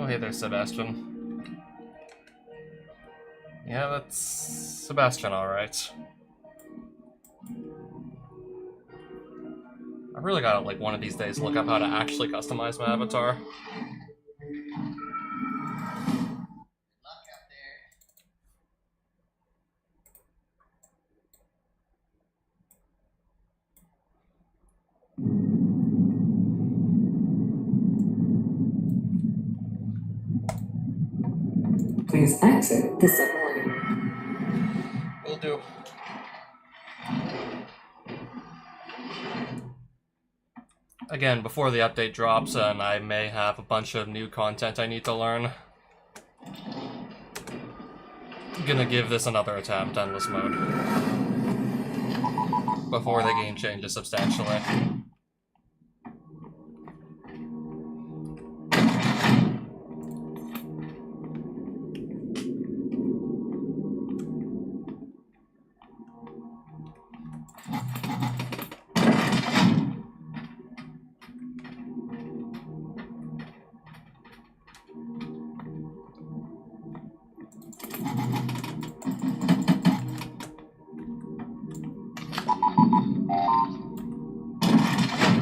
hey there, Sebastian. Yeah, that's Sebastian, alright. I really gotta, like, one of these days look up how to actually customize my avatar. Please exit the submarine. Will do. Again, before the update drops, and I may have a bunch of new content I need to learn. I'm gonna give this another attempt, Endless Mode, before the game changes substantially.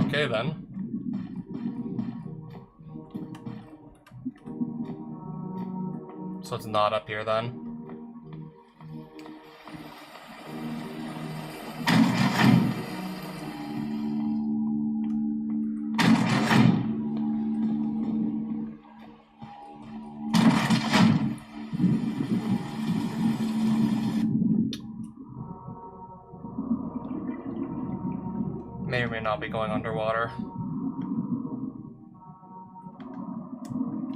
Okay then. So it's not up here then. May or may not be going underwater.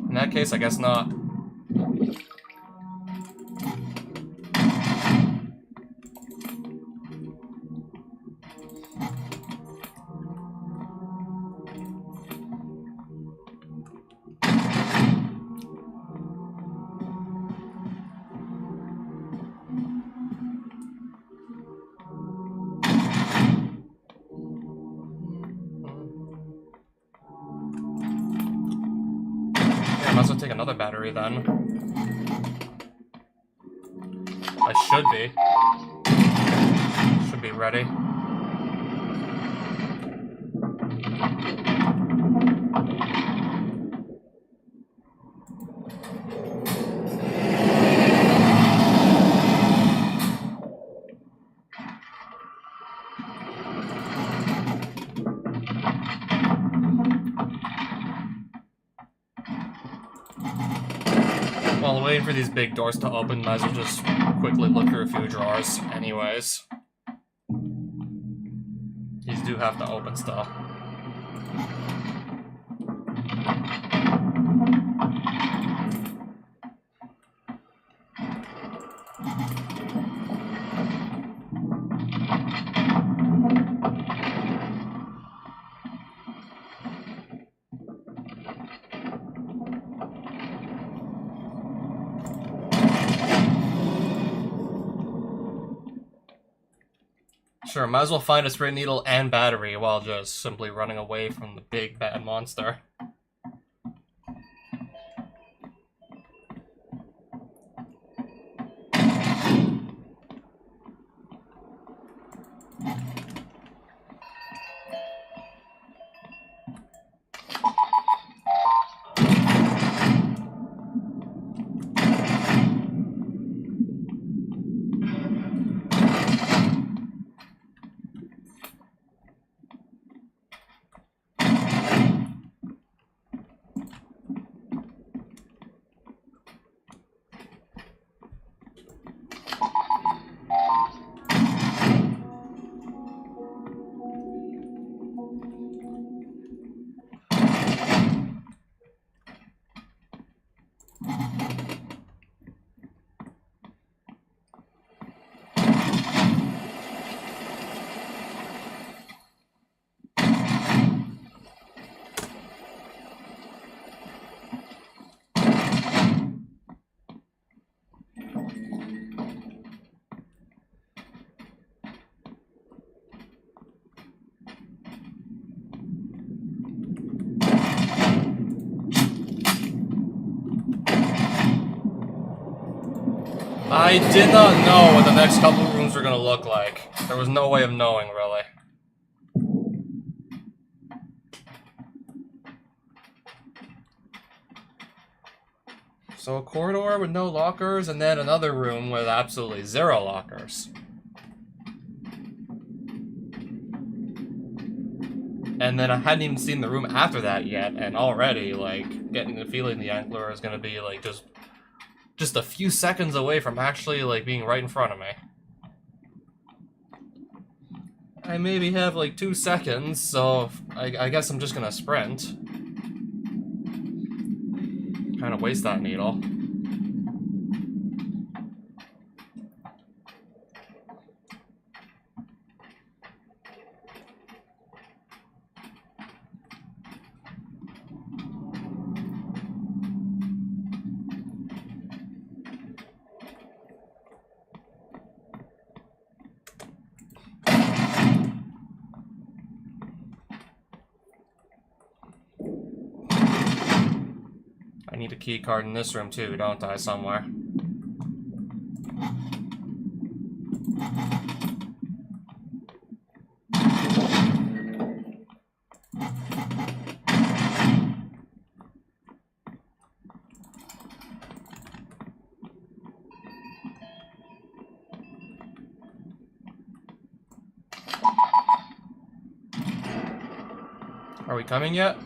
In that case, I guess not. I might as well take another battery then. I should be. Should be ready. While waiting for these big doors to open, might as well just quickly look through a few drawers anyways. These do have to open stuff. Sure, might as well find a spray needle and battery while just simply running away from the big bad monster. I did not know what the next couple of rooms were gonna look like. There was no way of knowing, really. So a corridor with no lockers, and then another room with absolutely 0 lockers. And then I hadn't even seen the room after that yet, and already, like, getting the feeling the Ankler is gonna be, like, just a few seconds away from actually, like, being right in front of me. I maybe have, like, 2 seconds, so I guess I'm just gonna sprint. Kinda waste that needle. I need a key card in this room too, don't I, somewhere? Are we coming yet?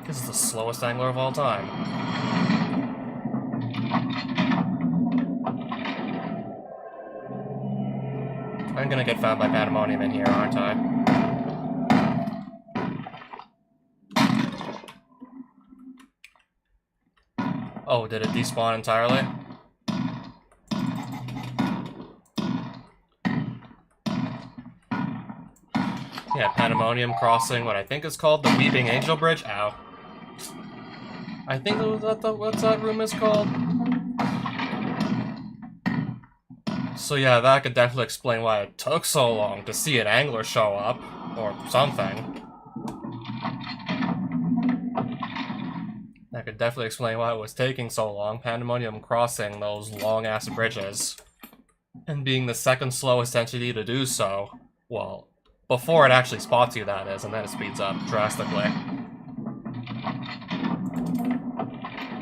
This is the slowest angler of all time. I'm gonna get found by Pandemonium in here, aren't I? Oh, did it despawn entirely? Yeah, Pandemonium crossing what I think is called the Weeping Angel Bridge. Ow. I think that's what that room is called. So yeah, that could definitely explain why it took so long to see an angler show up, or something. That could definitely explain why it was taking so long. Pandemonium crossing those long-ass bridges. And being the second slowest entity to do so. Well, before it actually spots you, that is, and then it speeds up drastically.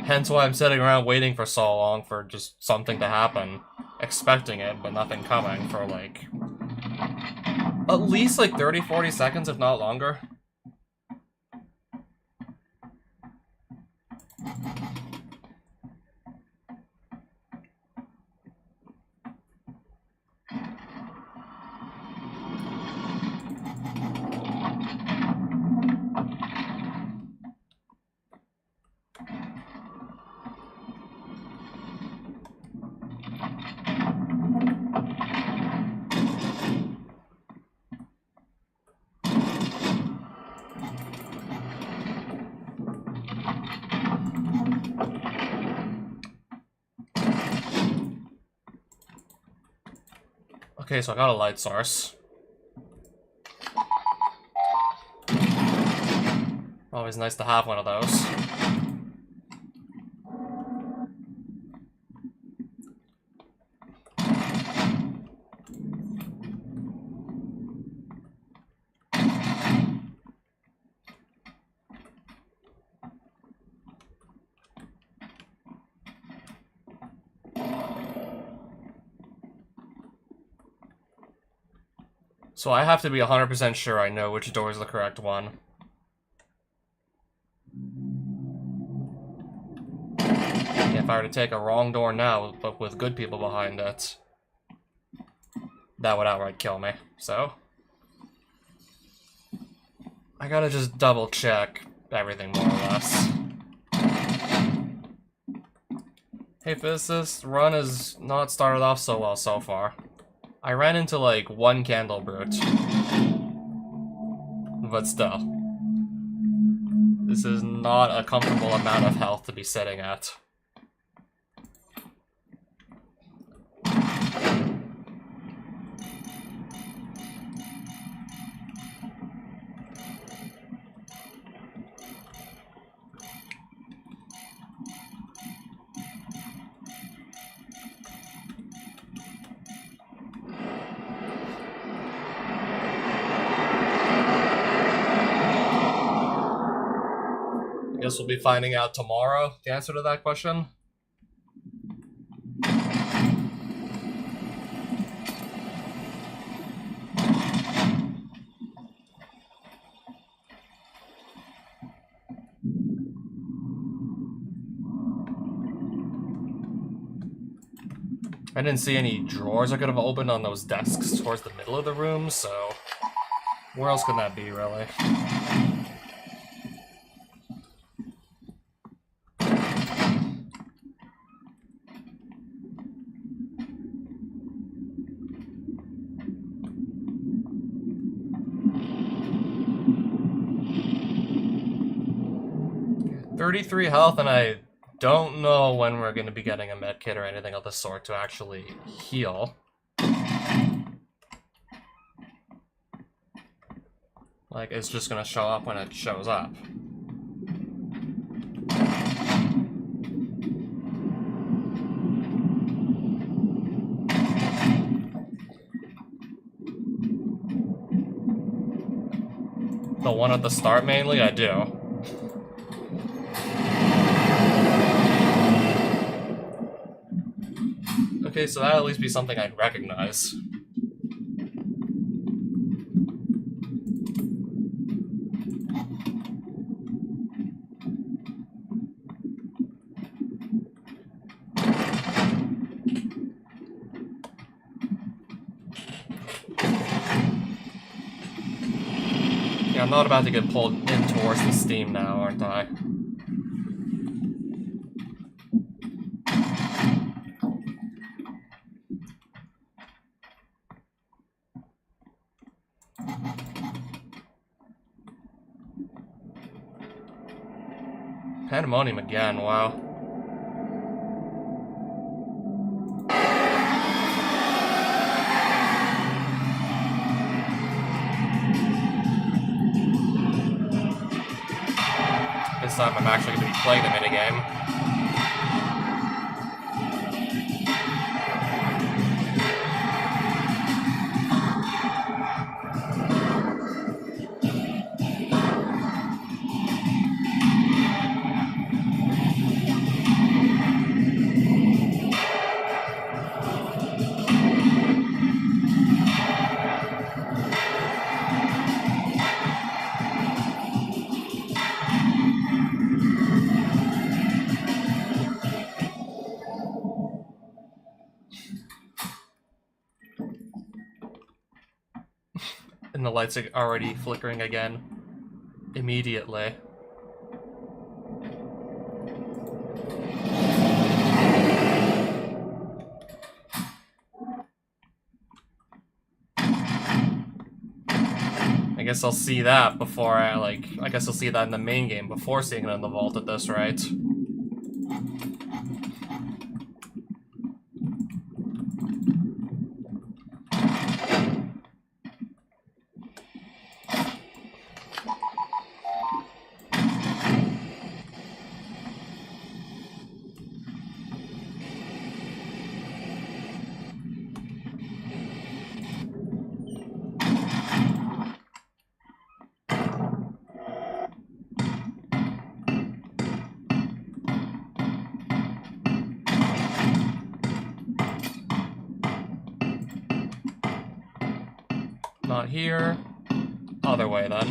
Hence why I'm sitting around waiting for so long for just something to happen. Expecting it, but nothing coming for, like, at least, like, 30-40 seconds, if not longer. Okay, so I got a light source. Always nice to have one of those. So I have to be 100% sure I know which door is the correct one. If I were to take a wrong door now, but with good people behind it, that would outright kill me, so... I gotta just double check everything more or less. Hey physicist, run has not started off so well so far. I ran into like one candle brute. But still. This is not a comfortable amount of health to be sitting at. Guess we'll be finding out tomorrow the answer to that question. I didn't see any drawers I could have opened on those desks towards the middle of the room, so where else could that be, really? .33 health, and I don't know when we're going to be getting a med kit or anything of the sort to actually heal. Like, it's just going to show up when it shows up. The one at the start, mainly? I do. Okay, so that'll at least be something I'd recognize. Yeah, I'm not about to get pulled in towards the steam now, aren't I? Pandemonium again, wow. This time I'm actually going to be playing the minigame. And the lights are already flickering again. Immediately. I guess I'll see that before I guess I'll see that in the main game before seeing it in the vault at this rate. Not here. Other way, then.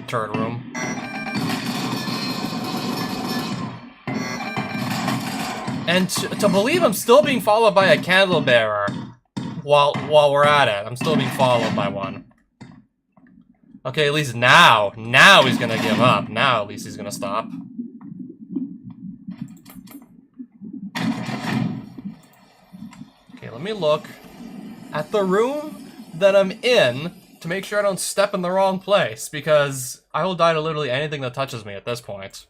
Turret room. And to believe I'm still being followed by a candle bearer while we're at it. I'm still being followed by one. Okay, at least now he's gonna give up. Now at least he's gonna stop. Okay, let me look at the room that I'm in to make sure I don't step in the wrong place, because I will die to literally anything that touches me at this point.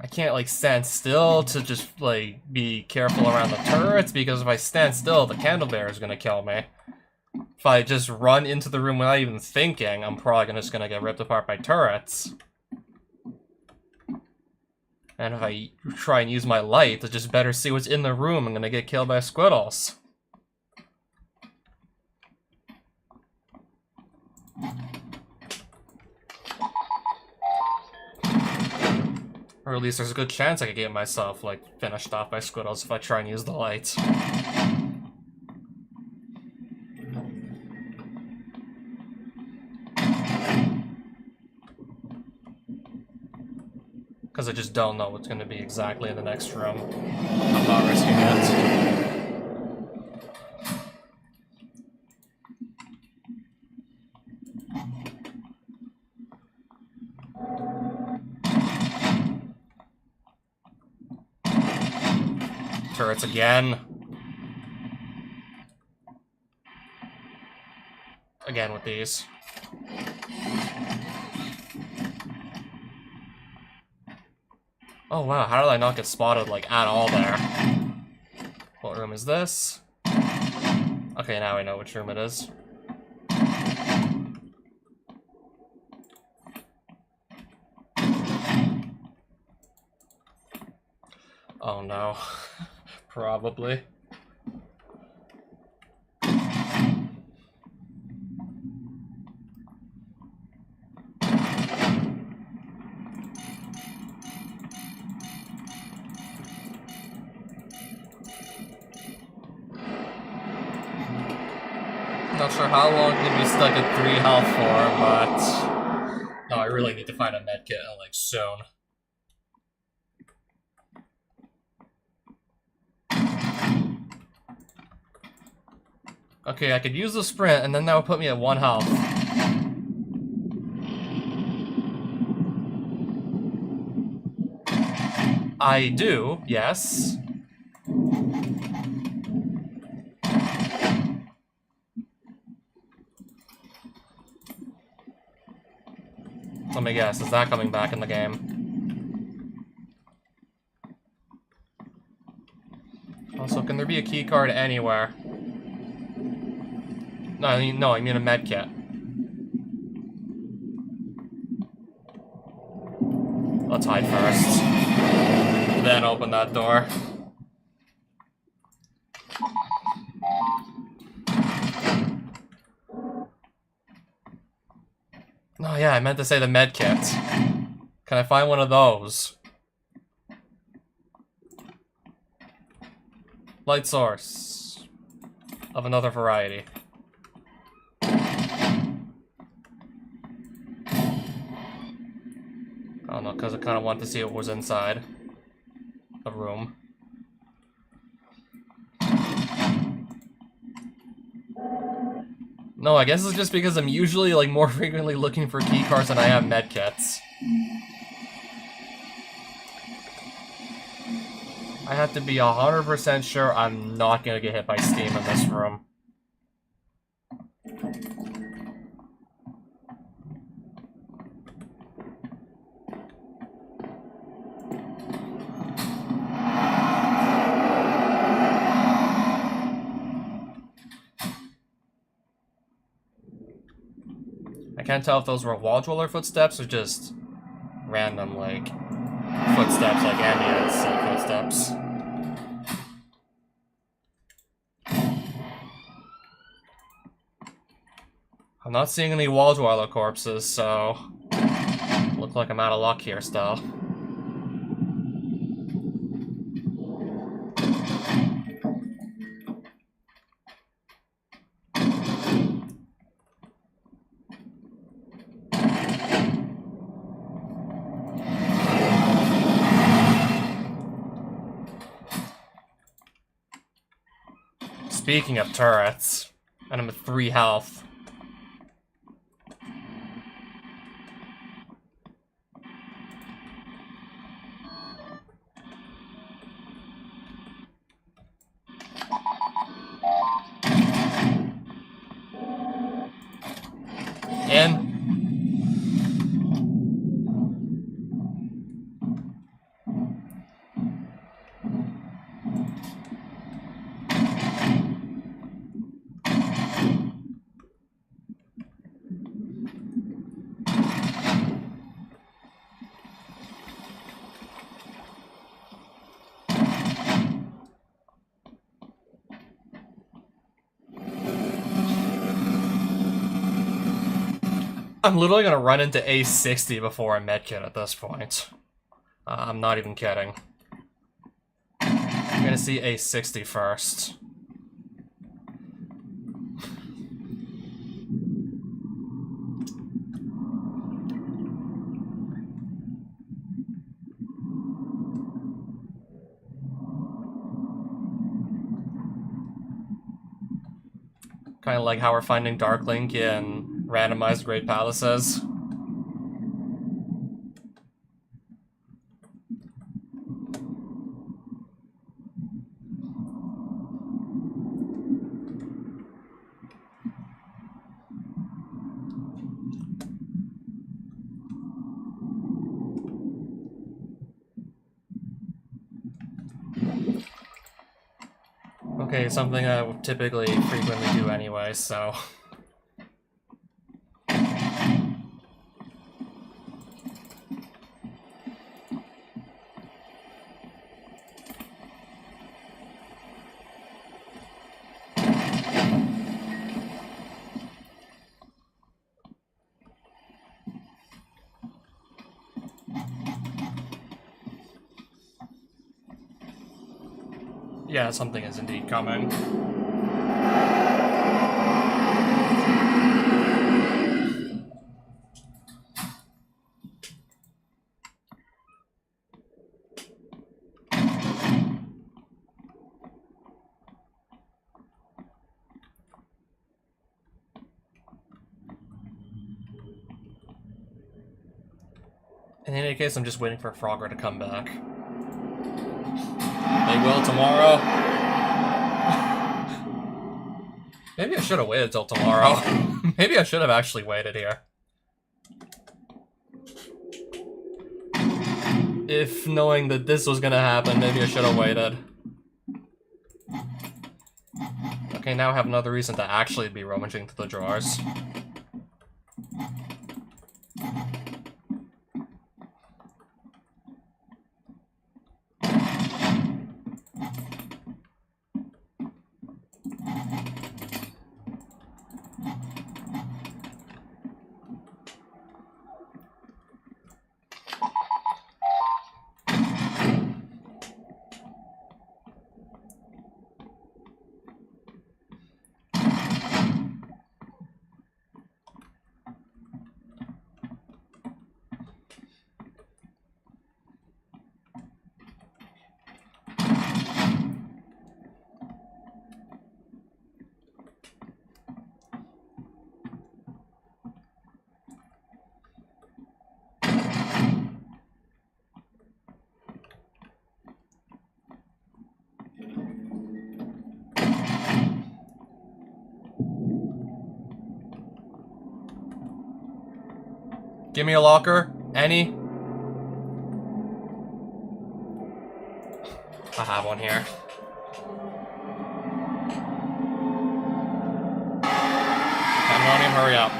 I can't, like, stand still to just, like, be careful around the turrets, because if I stand still, the candle bearer is gonna kill me. If I just run into the room without even thinking, I'm probably just gonna get ripped apart by turrets. And if I try and use my light to just better see what's in the room, I'm gonna get killed by squiddles. Or at least there's a good chance I could get myself, like, finished off by squiddles if I try and use the light. Because I just don't know what's going to be exactly in the next room. I'm not risking it. Turrets again. Again with these. Oh wow, how did I not get spotted, like, at all there? What room is this? Okay, now I know which room it is. Oh no. Probably. Not sure how long to be stuck at 3 health for, but... No, I really need to find a medkit, like, soon. Okay, I could use the sprint, and then that would put me at 1 health. I do, yes. Let me guess, is that coming back in the game? Also, can there be a key card anywhere? No, I mean a med kit. Let's hide first. Then open that door. Oh yeah, I meant to say the med kit. Can I find one of those? Light source. Of another variety. I don't know, because I kind of want to see what was inside a room. No, I guess it's just because I'm usually, like, more frequently looking for key cards than I am medkits. I have to be 100% sure I'm not gonna get hit by steam in this room. I can't tell if those were wall dweller footsteps or just random, like, footsteps like Ambient's footsteps. I'm not seeing any wall dweller corpses, so look like I'm out of luck here still. Speaking of turrets, and I'm at 3 health. I'm literally gonna run into A60 before a medkit at this point. I'm not even kidding. I'm gonna see A60 first. Kind of like how we're finding Dark Link in randomized Great Palaces. Okay, something I would typically frequently do anyway, so... Yeah, something is indeed coming. In any case, I'm just waiting for Frogger to come back. They will tomorrow. Maybe I should have waited till tomorrow. Maybe I should have actually waited here. If knowing that this was gonna happen, maybe I should have waited. Okay, now I have another reason to actually be rummaging through the drawers. Give me a locker. Any? I have one here. Pandemonium, hurry up.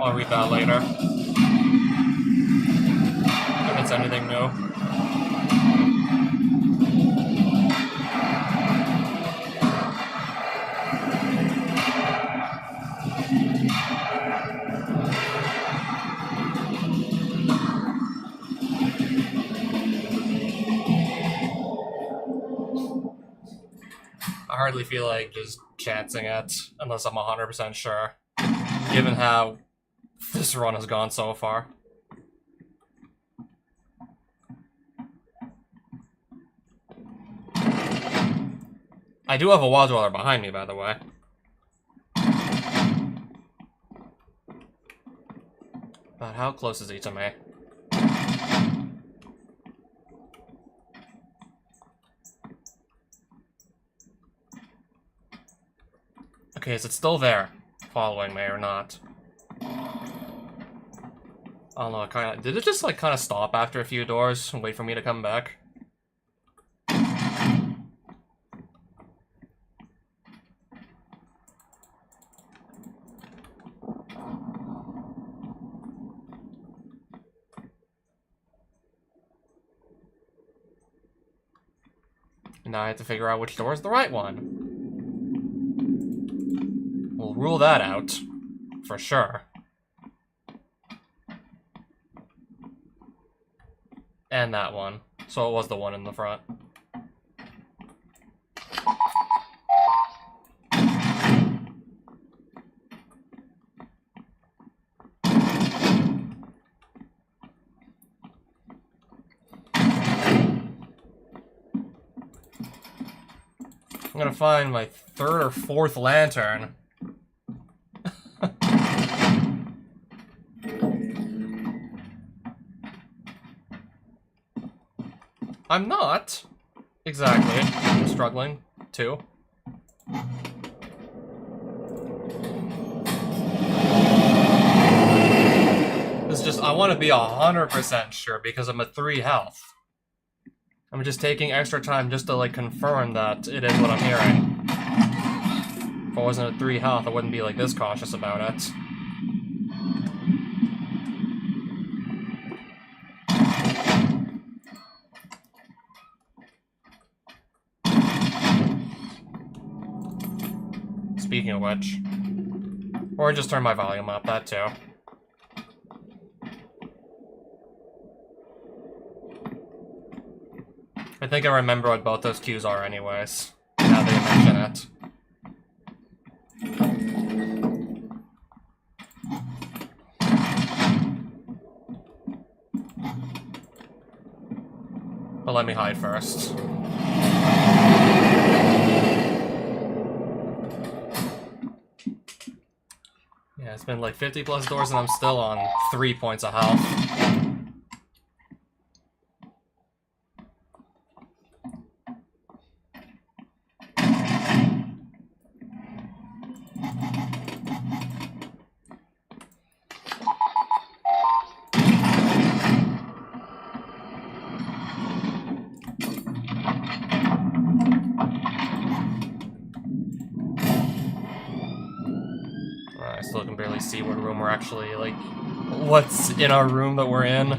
I'll read that later. If it's anything new. I hardly feel like just chancing it unless I'm 100% sure, given how this run has gone so far. I do have a wall dweller behind me, by the way. But how close is he to me? Okay, is it still there? Following me or not? I don't know, kinda, did it just like kind of stop after a few doors and wait for me to come back? And now I have to figure out which door is the right one. We'll rule that out. For sure. And that one. So it was the one in the front. I'm gonna find my third or fourth lantern. I'm not exactly struggling too. It's just, I want to be 100% sure because I'm at 3 health. I'm just taking extra time just to like confirm that it is what I'm hearing. If I wasn't at 3 health, I wouldn't be like this cautious about it. Speaking of which, or just turn my volume up, that too. I think I remember what both those cues are anyways, now that you mention it. But let me hide first. Yeah, it's been like 50 plus doors and I'm still on 3 points of health. I still can barely see what room we're actually, like, what's in our room that we're in.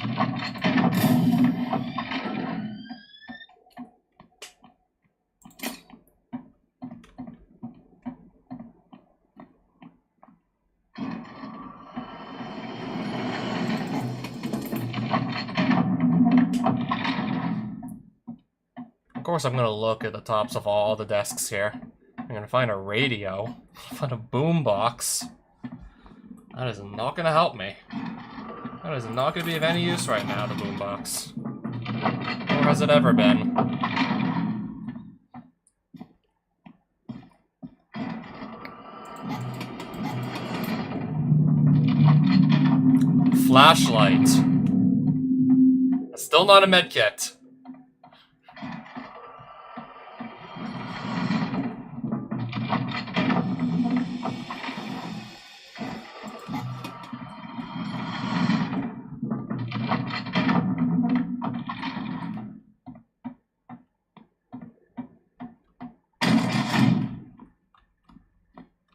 Of course I'm gonna look at the tops of all the desks here. I'm gonna find a radio, find a boombox. That is not gonna help me. That is not gonna be of any use right now, the boombox. Nor has it ever been. Flashlight. Still not a medkit.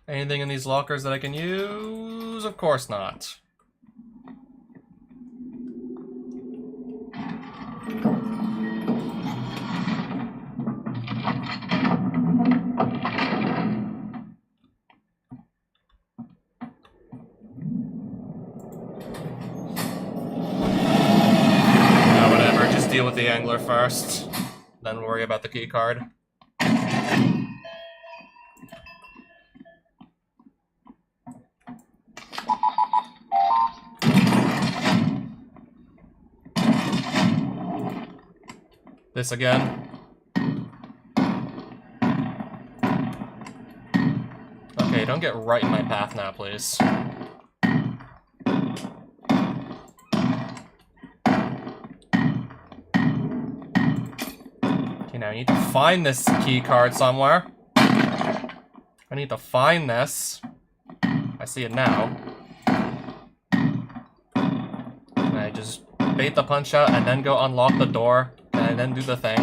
Anything in these lockers that I can use? Of course not. Yeah, whatever. Just deal with the angler first. Then worry about the key card. This again. Okay, don't get right in my path now, please. Okay, now I need to find this key card somewhere. I need to find this. I see it now. And I just bait the punch out and then go unlock the door. And then do the thing.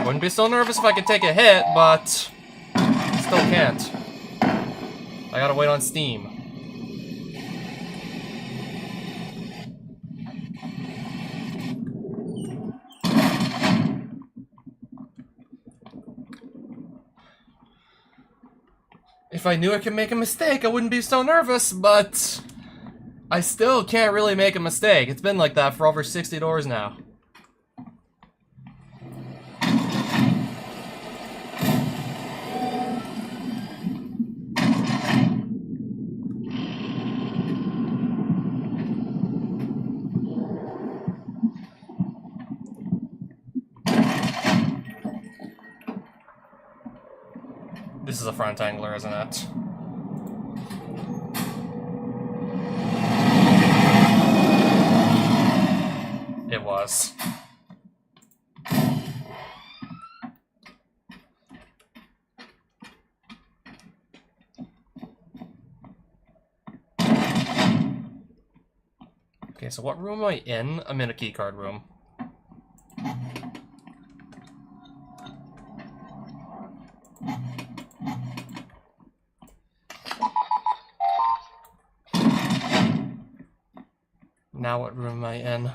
Wouldn't be so nervous if I could take a hit, but still can't. I gotta wait on Steam. If I knew I could make a mistake, I wouldn't be so nervous, but I still can't really make a mistake. It's been like that for over 60 doors now. This is a front angler, isn't it? It was. Okay, so what room am I in? I'm in a keycard room. Now what room am I in?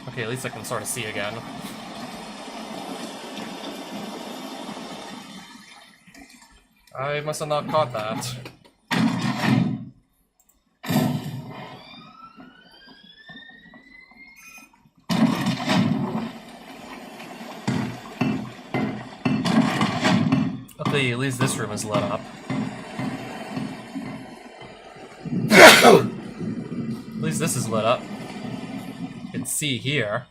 Okay, at least I can sort of see again. I must have not caught that. Okay, at least this room is lit up. At least this is lit up. You can see here.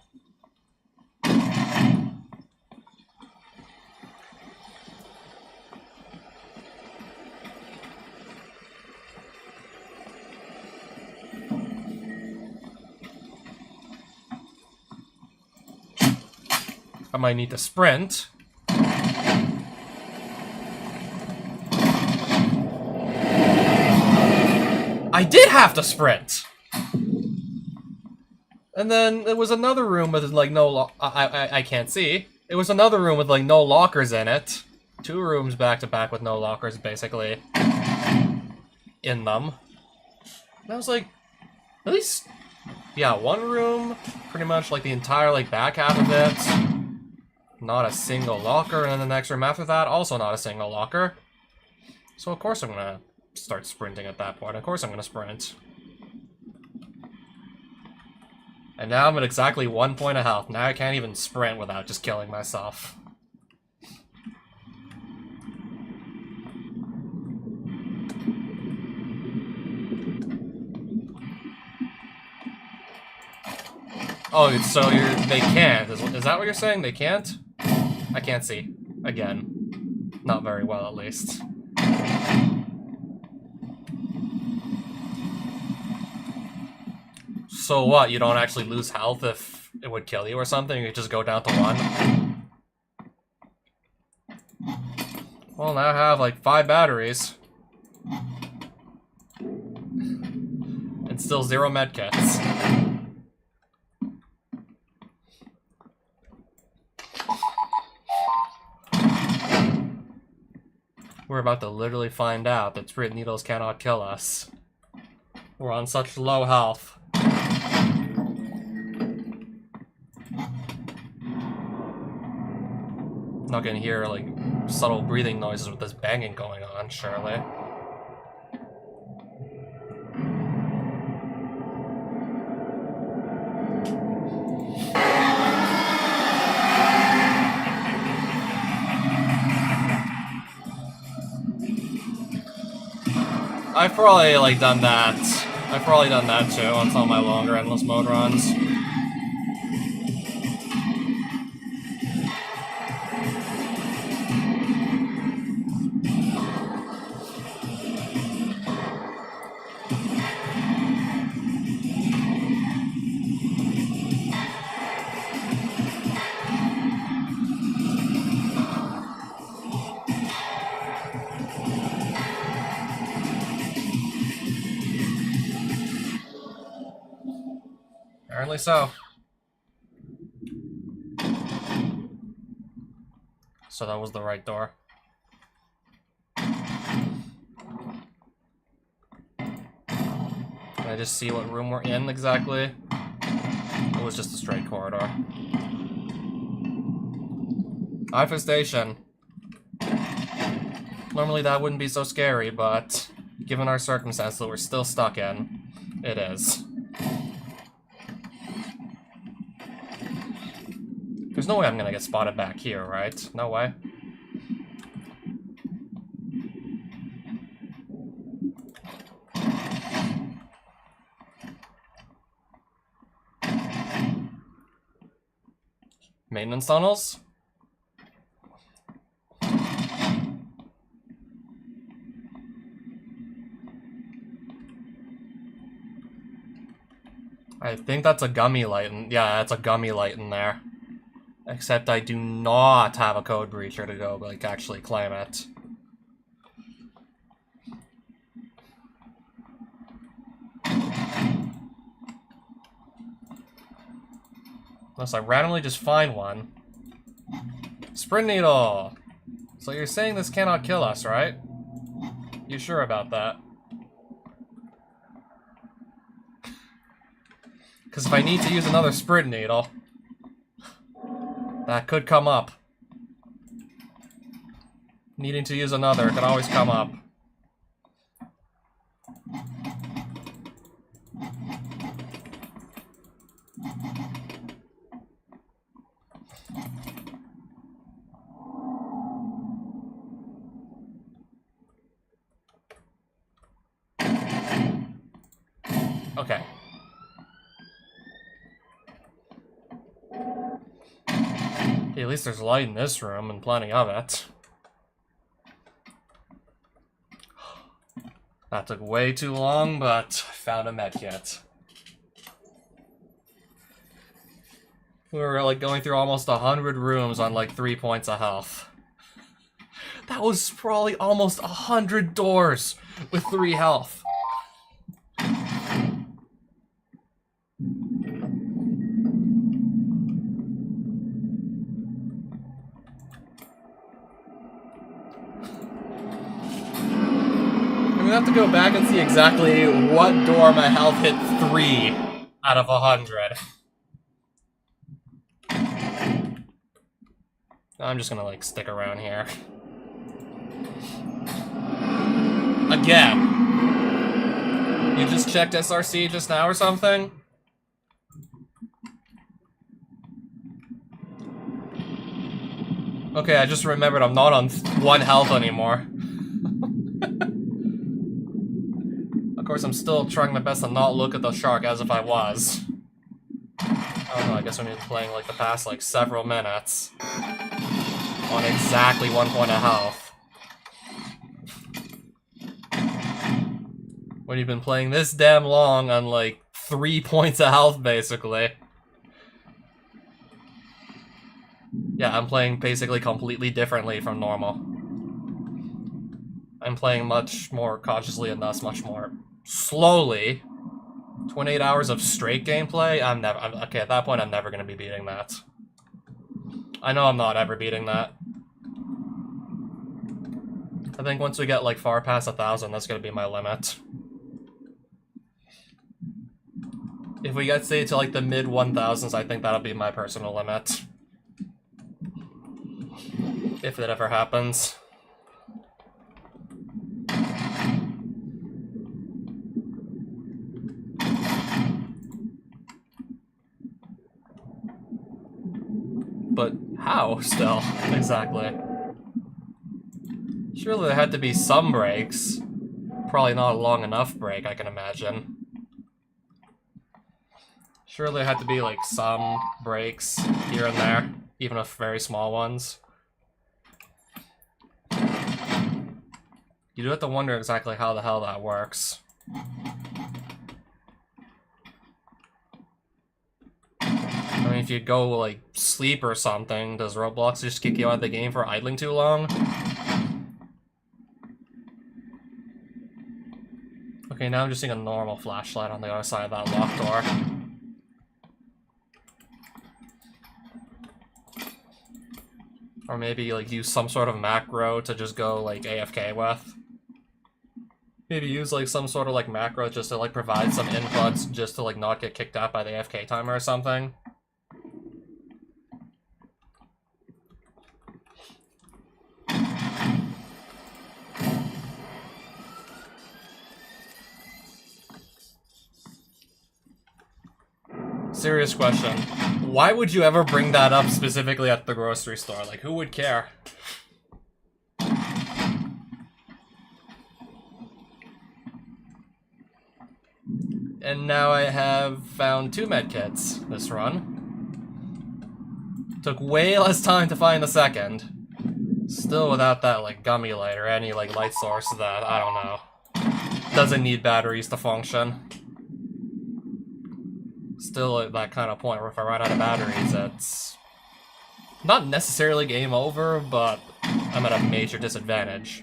I might need to sprint. I did have to sprint! And then there was another room with like no I can't see. It was another room with like no lockers in it. 2 rooms back to back with no lockers basically in them. And I was like, at least, yeah, 1 room, pretty much like the entire like back half of it. Not a single locker, and then the next room after that, also not a single locker. So of course I'm gonna start sprinting at that point. Of course I'm gonna sprint. And now I'm at exactly 1 point of health. Now I can't even sprint without just killing myself. Oh, so they can't. Is that what you're saying? They can't? I can't see. Again. Not very well, at least. So what, you don't actually lose health if it would kill you or something? You just go down to 1? Well, now I have like 5 batteries. And still 0 medkits. We're about to literally find out that Spirit Needles cannot kill us. We're on such low health. Not gonna hear like subtle breathing noises with this banging going on, surely. I've probably like done that. I've probably done that too on some of my longer endless mode runs. Apparently so. So that was the right door. Can I just see what room we're in exactly? It was just a straight corridor. Infestation. Normally that wouldn't be so scary, but given our circumstance that we're still stuck in, it is. There's no way I'm gonna get spotted back here, right? No way. Maintenance tunnels? I think that's a gummy light. Yeah, that's a gummy light in there. Except I do not have a code breacher to go, like, actually claim it. Unless I randomly just find one. Sprint needle! So you're saying this cannot kill us, right? You sure about that? Because if I need to use another sprint needle, that could come up. Needing to use another could always come up. Okay. At least there's light in this room and plenty of it. That took way too long, but I found a medkit. We were like going through almost 100 rooms on like 3 points of health. That was probably almost 100 doors with 3 health. I'm gonna have to go back and see exactly what door my health hit 3 out of 100. I'm just gonna like stick around here. Again. You just checked SRC just now or something? Okay, I just remembered I'm not on 1 health anymore. Of course, I'm still trying my best to not look at the shark as if I was. I don't know, I guess we've been playing like the past like several minutes on exactly 1 point of health. When you've been playing this damn long on like 3 points of health, basically. Yeah, I'm playing basically completely differently from normal. I'm playing much more consciously and thus much more slowly. 28 hours of straight gameplay? Okay, at that point I'm never gonna be beating that. I know I'm not ever beating that. I think once we get like far past 1,000, that's gonna be my limit. If we get, say, to like the mid 1,000s, I think that'll be my personal limit. If it ever happens. But how, still? Exactly. Surely there had to be some breaks. Probably not a long enough break, I can imagine. Surely there had to be, like, some breaks here and there, even if very small ones. You do have to wonder exactly how the hell that works. I mean, if you go, like, sleep or something, does Roblox just kick you out of the game for idling too long? Okay, now I'm just seeing a normal flashlight on the other side of that locked door. Or maybe, like, use some sort of macro to just go, like, AFK with. Maybe use, like, some sort of, like, macro just to, like, provide some inputs just to, like, not get kicked out by the AFK timer or something. Serious question. Why would you ever bring that up specifically at the grocery store? Like, who would care? And now I have found 2 medkits this run. Took way less time to find the second. Still without that, like, gummy light or any, like, light source that, I don't know, doesn't need batteries to function. Still at that kind of point where if I run out of batteries, it's not necessarily game over, but I'm at a major disadvantage.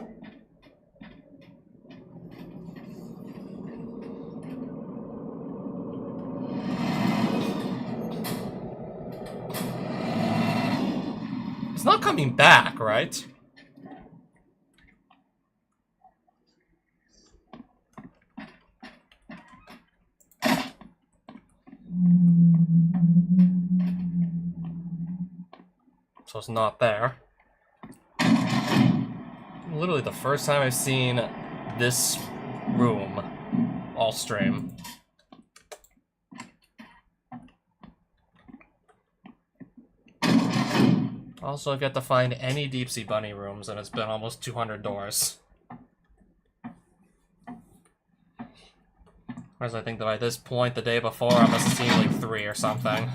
It's not coming back, right? So it's not there. Literally the first time I've seen this room all stream. Also, I've yet to find any Deep Sea Bunny rooms, and it's been almost 200 doors. Whereas I think that by this point, the day before, I must have seen like 3 or something.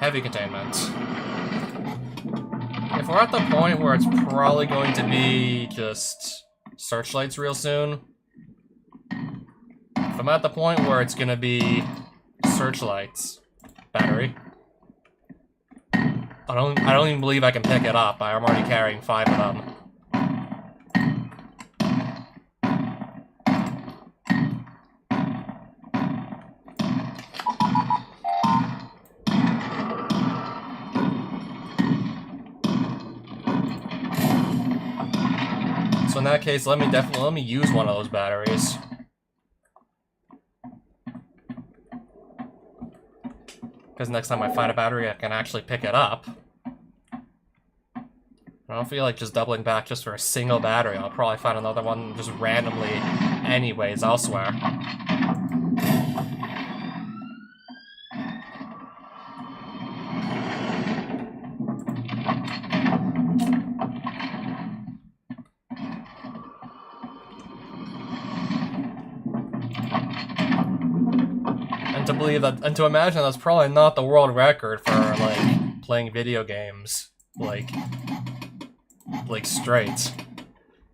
Heavy containment. If we're at the point where it's probably going to be just searchlights real soon, if I'm at the point where it's gonna be searchlights, battery, I don't even believe I can pick it up. I'm already carrying 5 of them. So in that case, let me use one of those batteries. Because next time I find a battery, I can actually pick it up. I don't feel like just doubling back just for a single battery. I'll probably find another one just randomly anyways elsewhere. To believe that, and to imagine that's probably not the world record for, like, playing video games, like straight.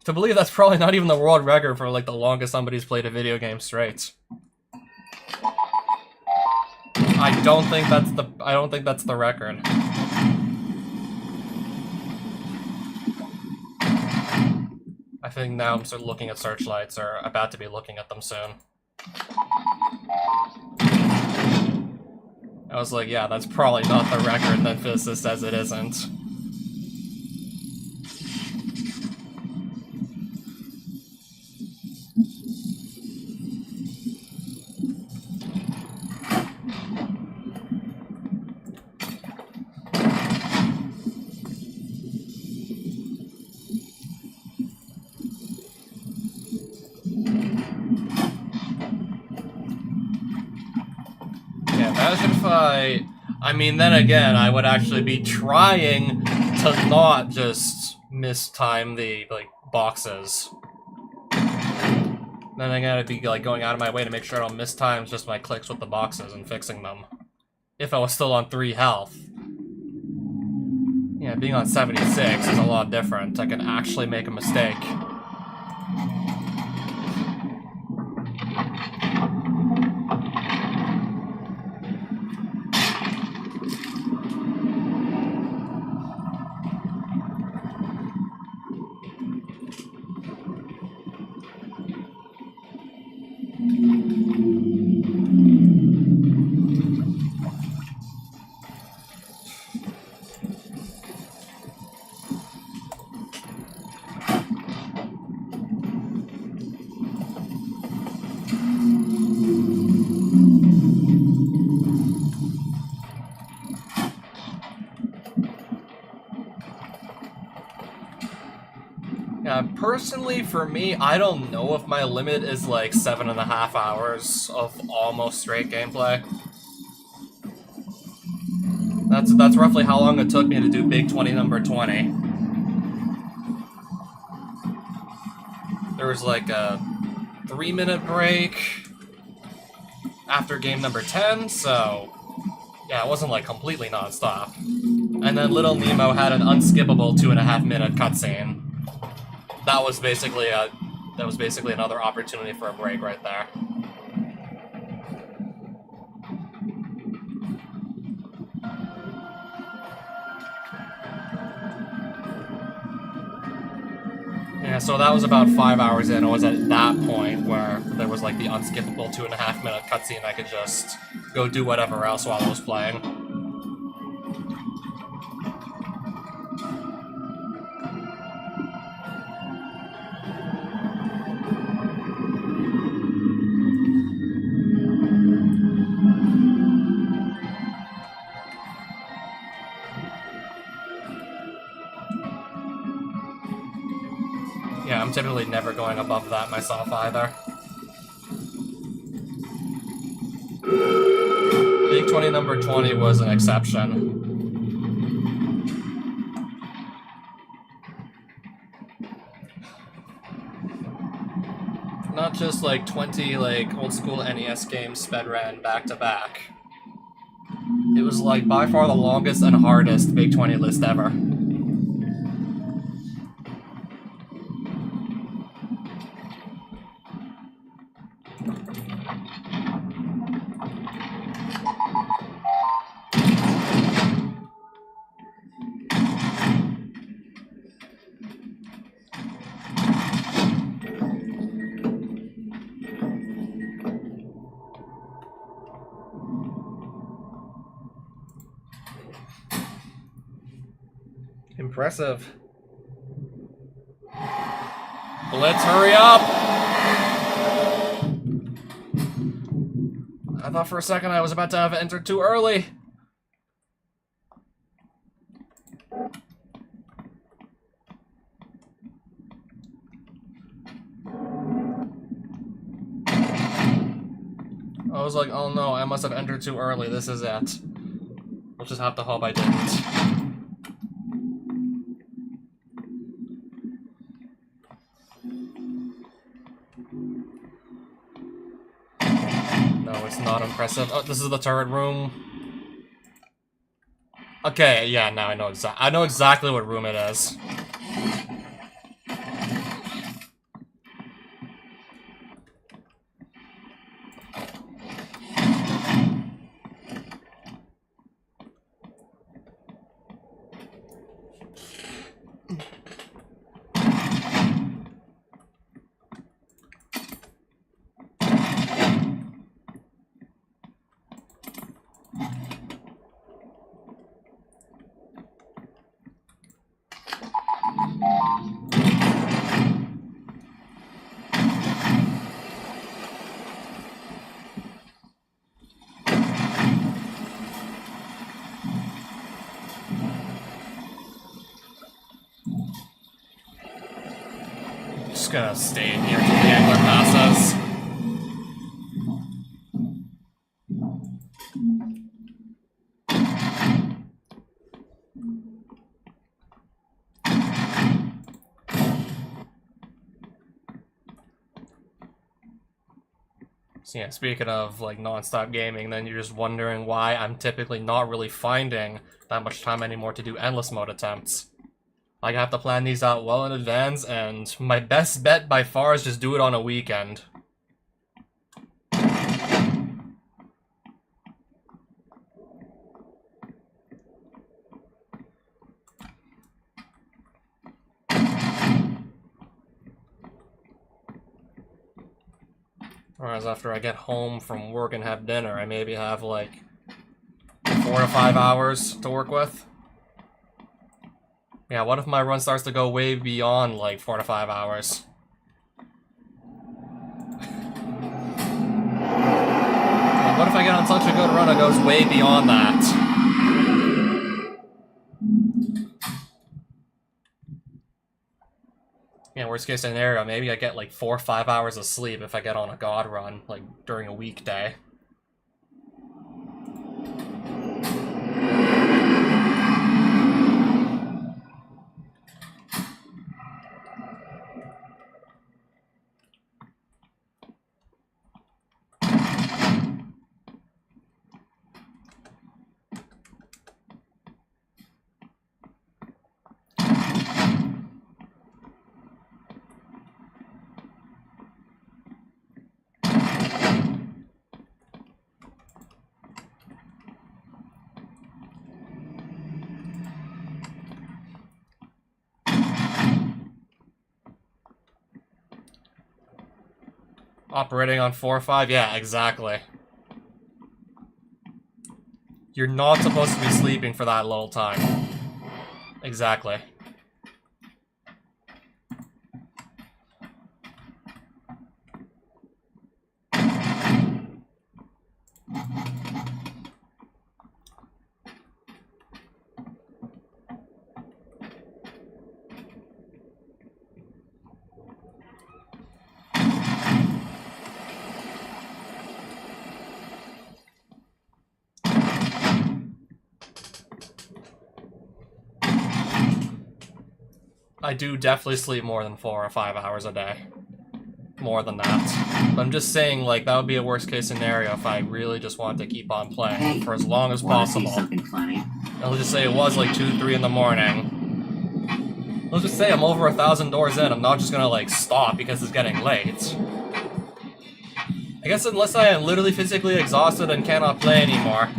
To believe that's probably not even the world record for, like, the longest somebody's played a video game straight. I don't think that's the record. I think now I'm sort of looking at searchlights, or about to be looking at them soon. I was like, yeah, that's probably not the record, then physicist says it isn't. Imagine if I mean, then again, I would actually be trying to not just mistime the, like, boxes. Then again, I'd be, like, going out of my way to make sure I don't mistime just my clicks with the boxes and fixing them. If I was still on 3 health. Yeah, being on 76 is a lot different. I can actually make a mistake. Personally, for me, I don't know if my limit is like 7.5 hours of almost straight gameplay. That's roughly how long it took me to do Big 20 number 20. There was like a 3-minute break after game number 10, so yeah, it wasn't like completely non-stop. And then Little Nemo had an unskippable 2.5-minute cutscene. That was basically another opportunity for a break right there. Yeah, so that was about 5 hours in. It was at that point where there was like the unskippable 2.5-minute cutscene. I could just go do whatever else while I was playing. Yeah, I'm typically never going above that myself either. Big 20 number 20 was an exception. Not just like 20 like old school NES games sped ran back to back. It was like by far the longest and hardest Big 20 list ever. Impressive. Blitz, hurry up! I thought for a second I was about to have entered too early. I was like, oh no, I must have entered too early. This is it. We'll just have to hope I didn't. No, it's not impressive. Oh, this is the turret room. Okay, yeah, now I know exactly what room it is. Just gonna stay in here till the angler passes. So yeah, speaking of like non-stop gaming, then you're just wondering why I'm typically not really finding that much time anymore to do endless mode attempts. Like, I have to plan these out well in advance, and my best bet by far is just do it on a weekend. Whereas after I get home from work and have dinner, I maybe have like 4 to 5 hours to work with. Yeah, what if my run starts to go way beyond like 4 to 5 hours? What if I get on such a good run it goes way beyond that? Yeah, worst case scenario, maybe I get like 4 or 5 hours of sleep if I get on a god run, like during a weekday. Operating on 4 or 5? Yeah, exactly. You're not supposed to be sleeping for that little time. Exactly. I do definitely sleep more than 4 or 5 hours a day. More than that. But I'm just saying, like, that would be a worst case scenario if I really just wanted to keep on playing for as long as possible. Something funny. I'll just say it was like 2, 3 in the morning. Let's just say I'm over 1,000 doors in, I'm not just gonna, like, stop because it's getting late. I guess unless I am literally physically exhausted and cannot play anymore.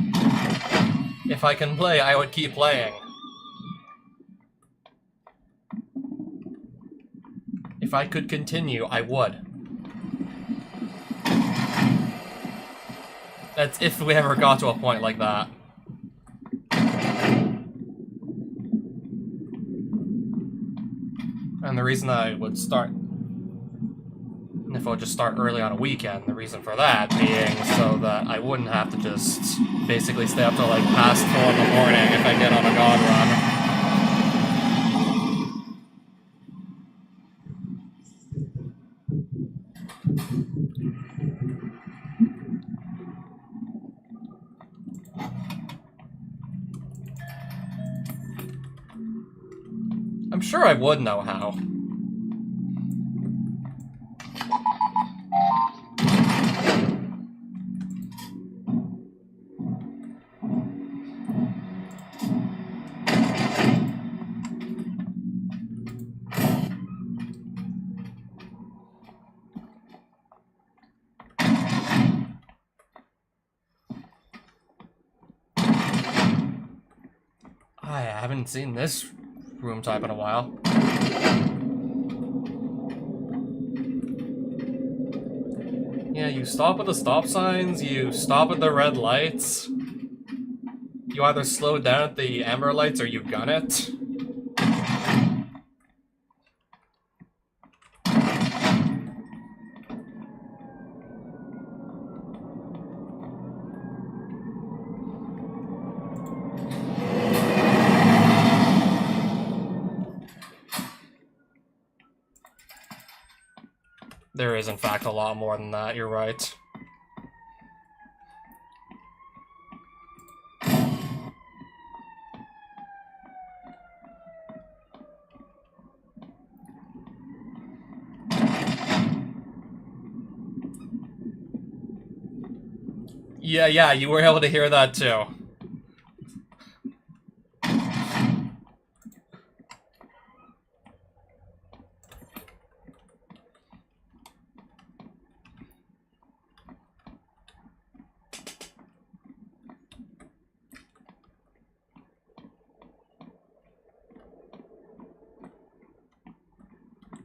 If I can play, I would keep playing. If I could continue, I would. That's if we ever got to a point like that. And the reason I would start, if I would just start early on a weekend, the reason for that being so that I wouldn't have to just basically stay up till like past 4 in the morning if I get on a god run. I'm sure I would know how. I haven't seen this room type in a while. Yeah, you stop at the stop signs, you stop at the red lights. You either slow down at the amber lights or you gun it. There is, in fact, a lot more than that, you're right. Yeah, you were able to hear that too.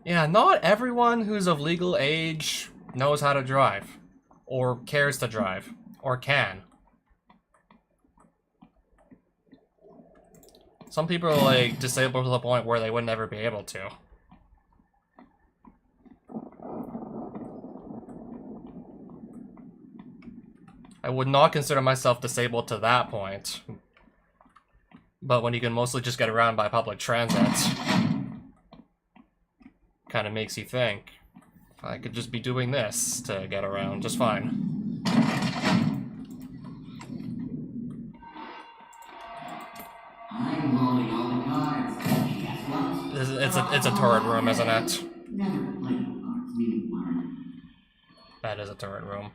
Yeah, not everyone who's of legal age knows how to drive, or cares to drive, or can. Some people are like disabled to the point where they would never be able to. I would not consider myself disabled to that point. But when you can mostly just get around by public transit. kind of makes you think, I could just be doing this to get around just fine. I'm loading all the cards. And guess what? It's a turret room, isn't it? Never play cards, we learn. That is a turret room.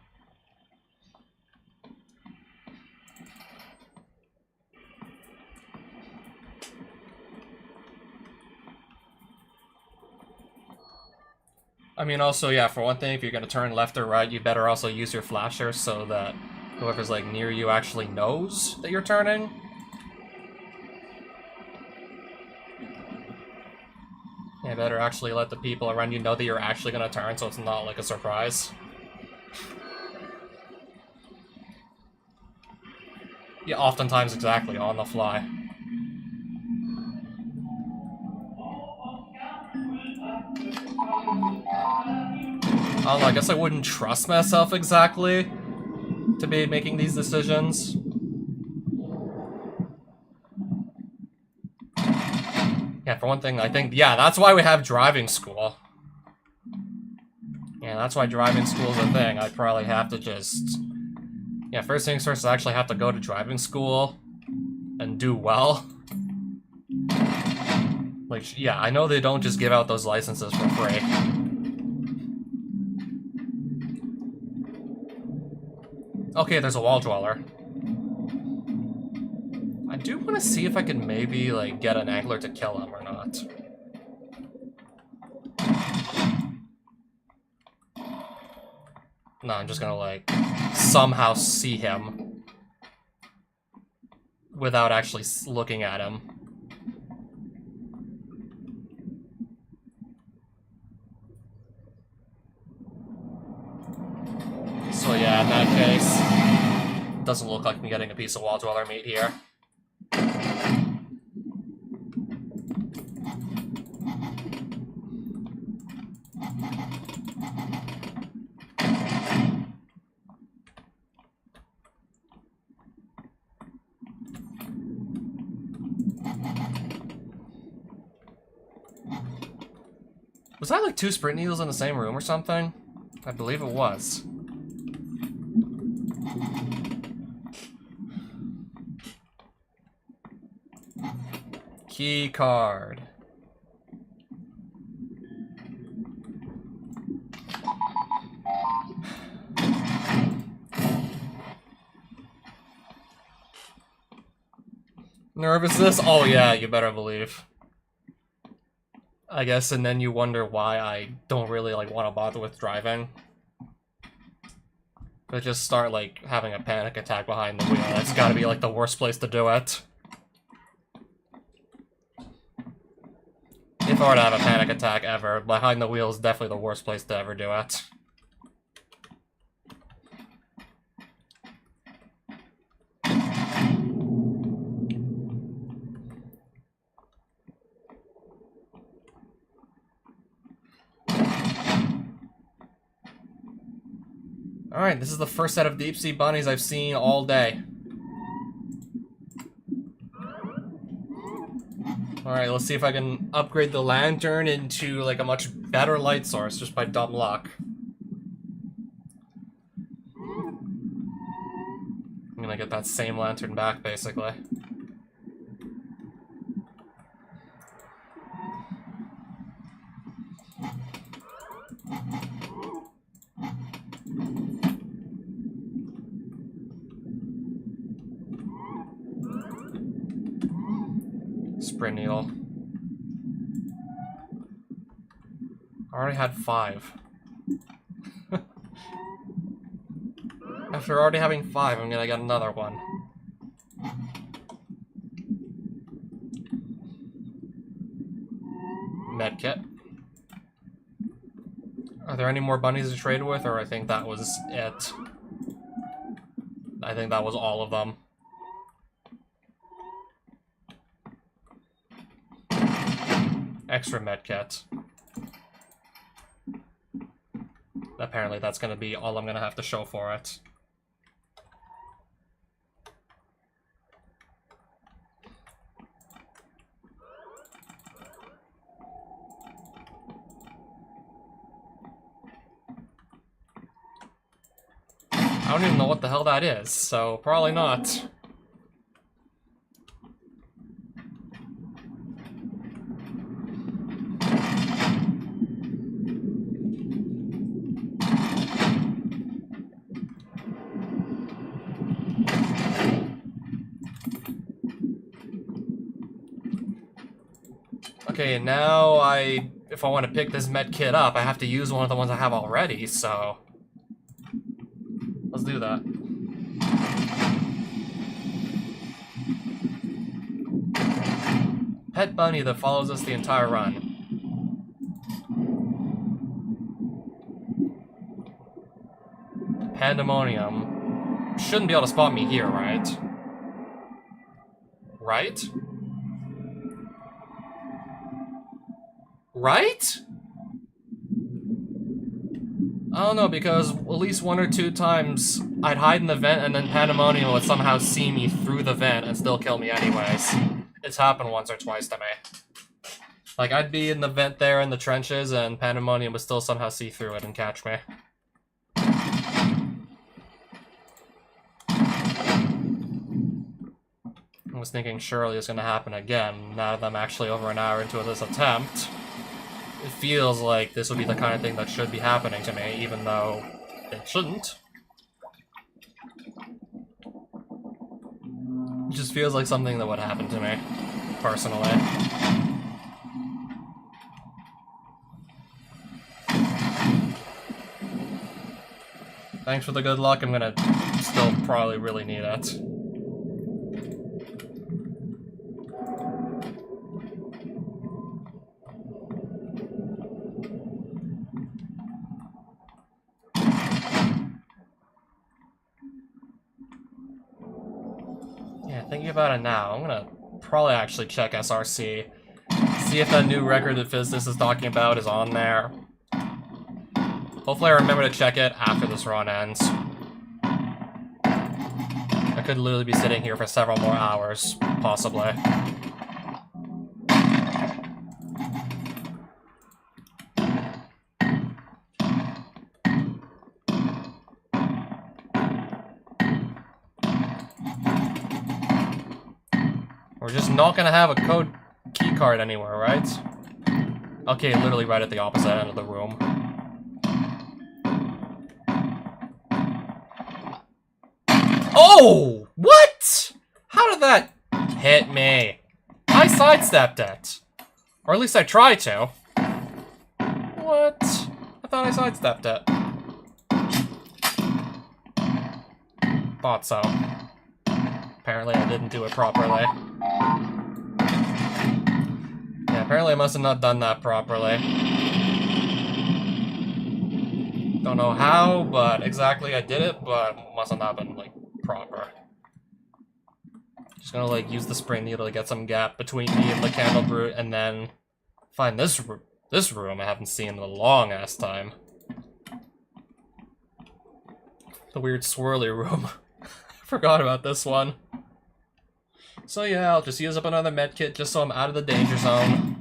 I mean, also, yeah, for one thing, if you're gonna turn left or right, you better also use your flasher so that whoever's, like, near you actually knows that you're turning. Yeah, better actually let the people around you know that you're actually gonna turn so it's not, like, a surprise. Yeah, oftentimes exactly, on the fly. I don't know, I guess I wouldn't trust myself exactly to be making these decisions. Yeah, for one thing, I think, yeah, that's why we have driving school. Yeah, that's why driving school is a thing. I'd probably have to just... Yeah, first things first, I actually have to go to driving school and do well. Like, yeah, I know they don't just give out those licenses for free. Okay, there's a wall dweller. I do want to see if I can maybe, like, get an angler to kill him or not. No, I'm just gonna, like, somehow see him without actually looking at him. So yeah, in that case, doesn't look like me getting a piece of wall dweller meat here. Was that like 2 sprint needles in the same room or something? I believe it was. Key card. Nervousness? Oh yeah, you better believe. I guess, and then you wonder why I don't really, like, want to bother with driving. But just start, like, having a panic attack behind the wheel. That's gotta be, like, the worst place to do it. If I were to have a panic attack ever, behind the wheel is definitely the worst place to ever do it. Alright, this is the first set of deep sea bunnies I've seen all day. Alright, let's see if I can upgrade the lantern into, like, a much better light source just by dumb luck. I'm gonna get that same lantern back, basically. Sprint needle. I already had 5. After already having 5, I'm gonna get another one. Medkit. Are there any more bunnies to trade with, or I think that was it? I think that was all of them. Extra medkit. Apparently that's gonna be all I'm gonna have to show for it. I don't even know what the hell that is, so probably not. Okay, now if I want to pick this med kit up, I have to use one of the ones I have already, so... Let's do that. Pet bunny that follows us the entire run. Pandemonium. Shouldn't be able to spot me here, right? Right? Right? I don't know, because at least 1 or 2 times I'd hide in the vent and then Pandemonium would somehow see me through the vent and still kill me anyways. It's happened once or twice to me. Like, I'd be in the vent there in the trenches and Pandemonium would still somehow see through it and catch me. I was thinking surely it's gonna happen again, now that I'm actually over an hour into this attempt. It feels like this would be the kind of thing that should be happening to me, even though it shouldn't. It just feels like something that would happen to me, personally. Thanks for the good luck, I'm gonna still probably really need it. Thinking about it now, I'm gonna probably actually check SRC. See if that new record that Physicist is talking about is on there. Hopefully I remember to check it after this run ends. I could literally be sitting here for several more hours, possibly. We're just not gonna have a code keycard anywhere, right? Okay, literally right at the opposite end of the room. Oh! What? How did that hit me? I sidestepped it. Or at least I tried to. What? I thought I sidestepped it. Thought so. Apparently I didn't do it properly. Yeah, apparently I must have not done that properly. Don't know how, but exactly I did it, but must have not been, like, proper. Just gonna, like, use the spring needle to get some gap between me and the candle brute, and then find this room I haven't seen in a long-ass time. The weird swirly room. Forgot about this one. So yeah, I'll just use up another medkit just so I'm out of the danger zone.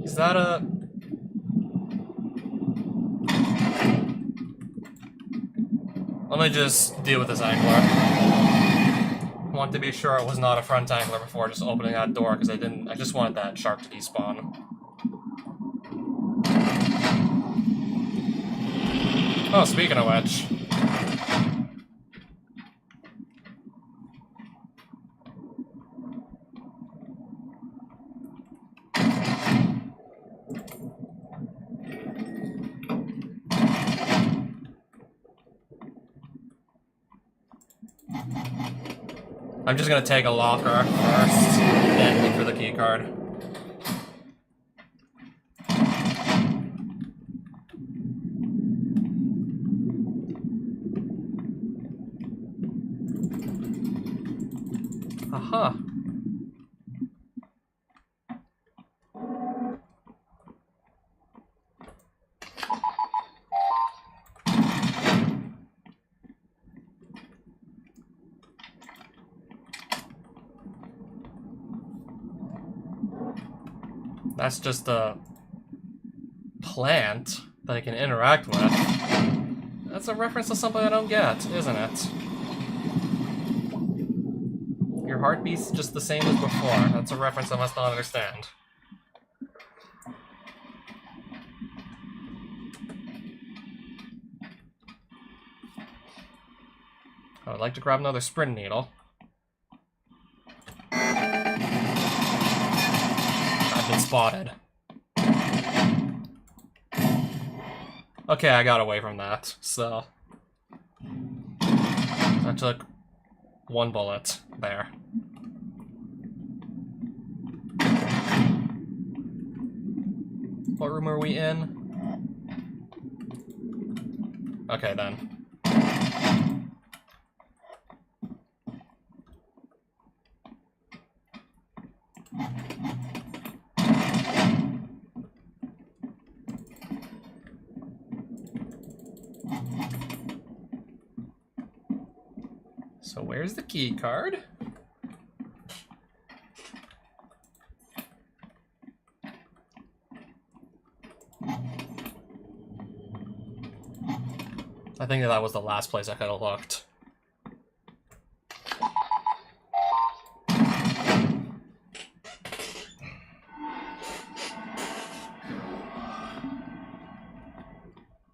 Is that a... Let me just deal with this angler. I want to be sure it was not a front angler before just opening that door, because I just wanted that shark to despawn. Oh, speaking of which... I'm just gonna take a locker first, then look for the keycard. Huh. That's just a plant that I can interact with. That's a reference to something I don't get, isn't it? Your heartbeat's just the same as before. That's a reference I must not understand. I would like to grab another sprint needle. I've been spotted. Okay, I got away from that, so... I took one bullet there. What room are we in? Okay, then. So where's the key card? I think that was the last place I could have looked.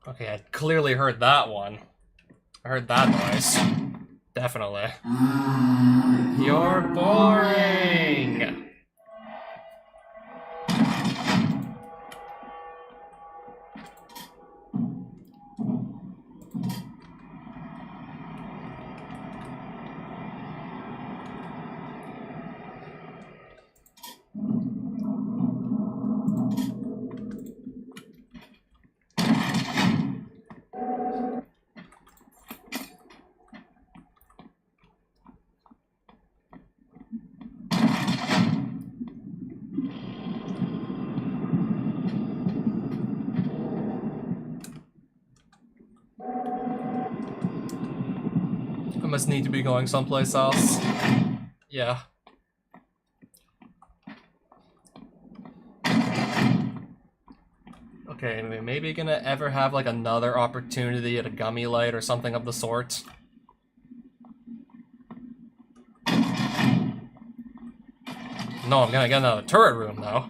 Okay, I clearly heard that one. I heard that noise. Definitely. You're boring! I must need to be going someplace else. Yeah. Okay, maybe gonna ever have like another opportunity at a gummy light or something of the sort. No, I'm gonna get another turret room though.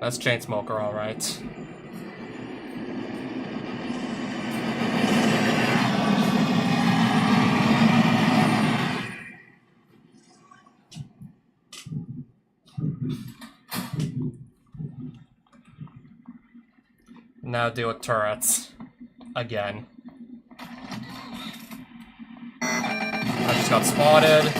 That's Chainsmoker, alright. Now deal with turrets. Again. I just got spotted.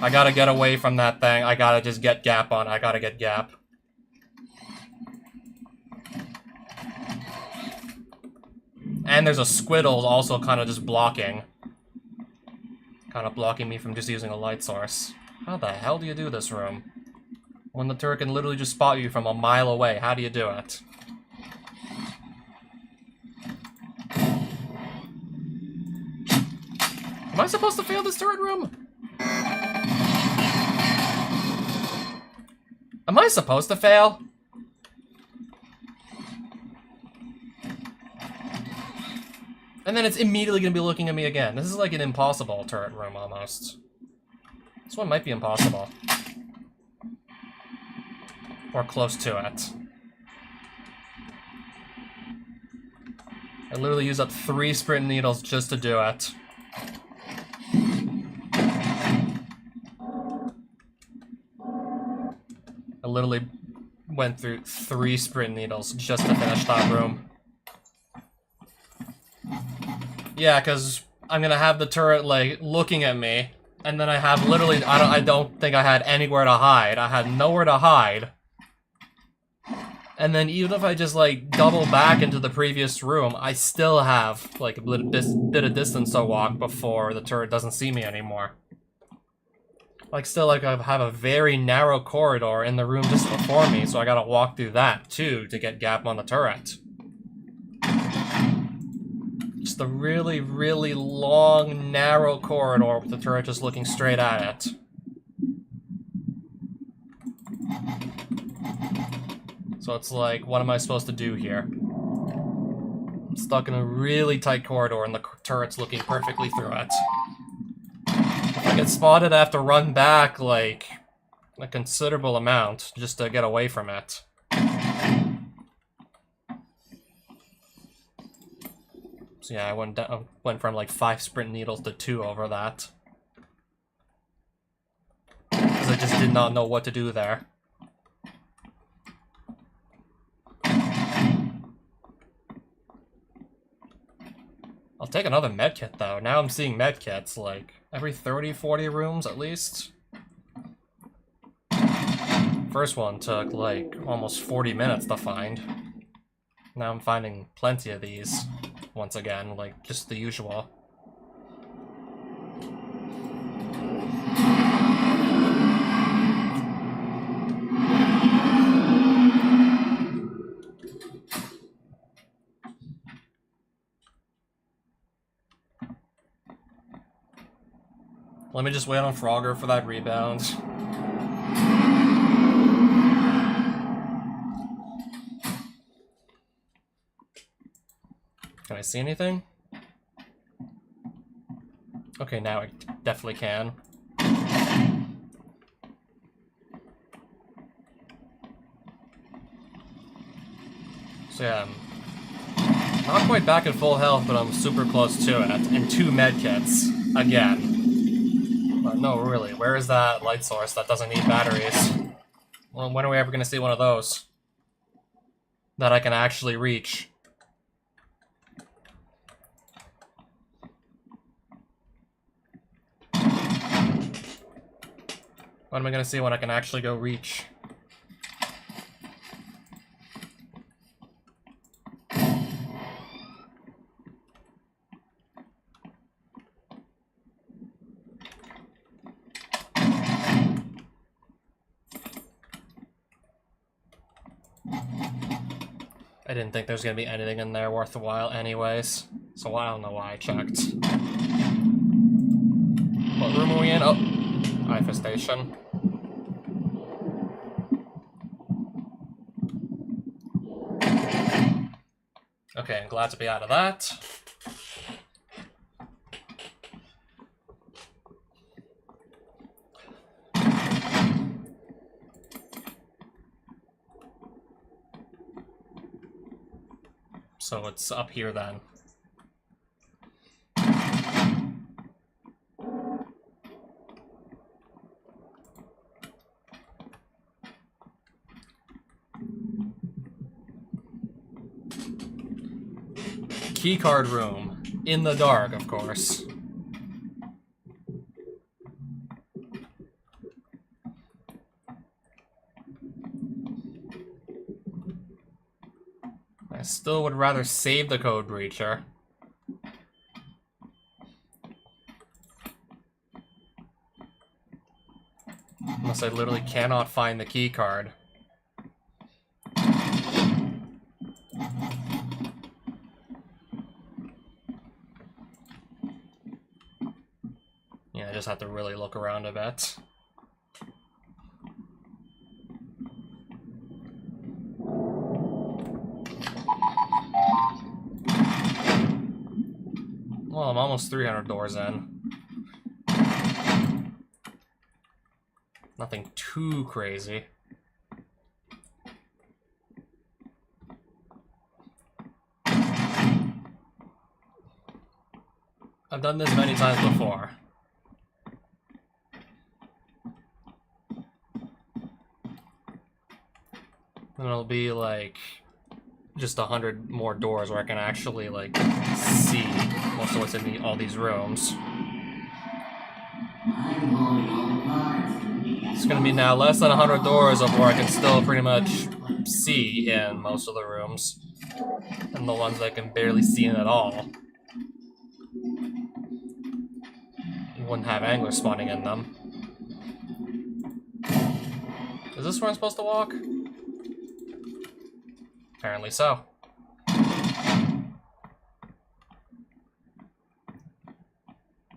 I gotta get away from that thing. I gotta just get Gap on. I gotta get Gap. And there's a Squiddles also kind of just blocking. Kind of blocking me from just using a light source. How the hell do you do this room? When the turret can literally just spot you from a mile away. How do you do it? Am I supposed to fail this turret room? Am I supposed to fail? And then it's immediately gonna be looking at me again. This is like an impossible turret room, almost. This one might be impossible. Or close to it. I literally used up 3 sprint needles just to do it. I literally went through 3 sprint needles just to finish that room. Yeah, because I'm gonna have the turret, like, looking at me, and then I have literally, I don't think I had anywhere to hide. I had nowhere to hide. And then even if I just, like, double back into the previous room, I still have, like, a bit of distance to walk before the turret doesn't see me anymore. Like, still, like, I have a very narrow corridor in the room just before me, so I gotta walk through that, too, to get gap on the turret. Just a really, really long, narrow corridor with the turret just looking straight at it. So it's like, what am I supposed to do here? I'm stuck in a really tight corridor and the turret's looking perfectly through it. If I get spotted, I have to run back, like, a considerable amount just to get away from it. So yeah, I went from like 5 sprint needles to 2 over that. Because I just did not know what to do there. I'll take another medkit though. Now I'm seeing medkits like every 30-40 rooms at least. First one took like almost 40 minutes to find. Now I'm finding plenty of these once again, like just the usual. Let me just wait on Frogger for that rebound. Can I see anything? Okay, now I definitely can. So yeah, I'm not quite back at full health, but I'm super close to it. And 2 medkits, again. But no, really, where is that light source that doesn't need batteries? Well, when are we ever going to see one of those? That I can actually reach? When am I going to see when I can actually go reach? I didn't think there was going to be anything in there worthwhile anyways, so I don't know why I checked. What room are we in? Oh, infestation. Okay, I'm glad to be out of that. So it's up here then. Keycard room. In the dark, of course. I still would rather save the code breacher. Unless I literally cannot find the key card. Yeah, I just have to really look around a bit. Well, I'm almost 300 doors in. Nothing too crazy. I've done this many times before. And it'll be like just 100 more doors where I can actually, like, see most of what's in all these rooms. I'm loading all the cards. It's gonna be now less than 100 doors of where I can still pretty much see in most of the rooms. And the ones that I can barely see in at all. You wouldn't have anglers spawning in them. Is this where I'm supposed to walk? Apparently so.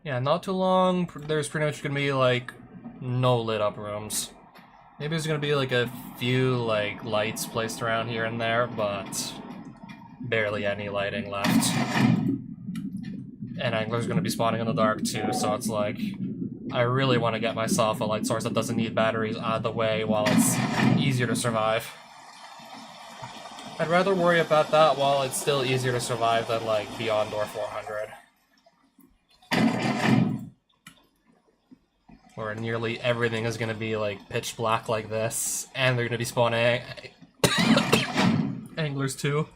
Yeah, not too long, there's pretty much gonna be, like, no lit up rooms. Maybe there's gonna be, like, a few, like, lights placed around here and there, but barely any lighting left. And anglers gonna be spawning in the dark too, so it's like, I really want to get myself a light source that doesn't need batteries out of the way while it's easier to survive. I'd rather worry about that while it's still easier to survive than, like, beyond door 400. Where nearly everything is going to be, like, pitch black like this, and they're going to be spawning anglers too.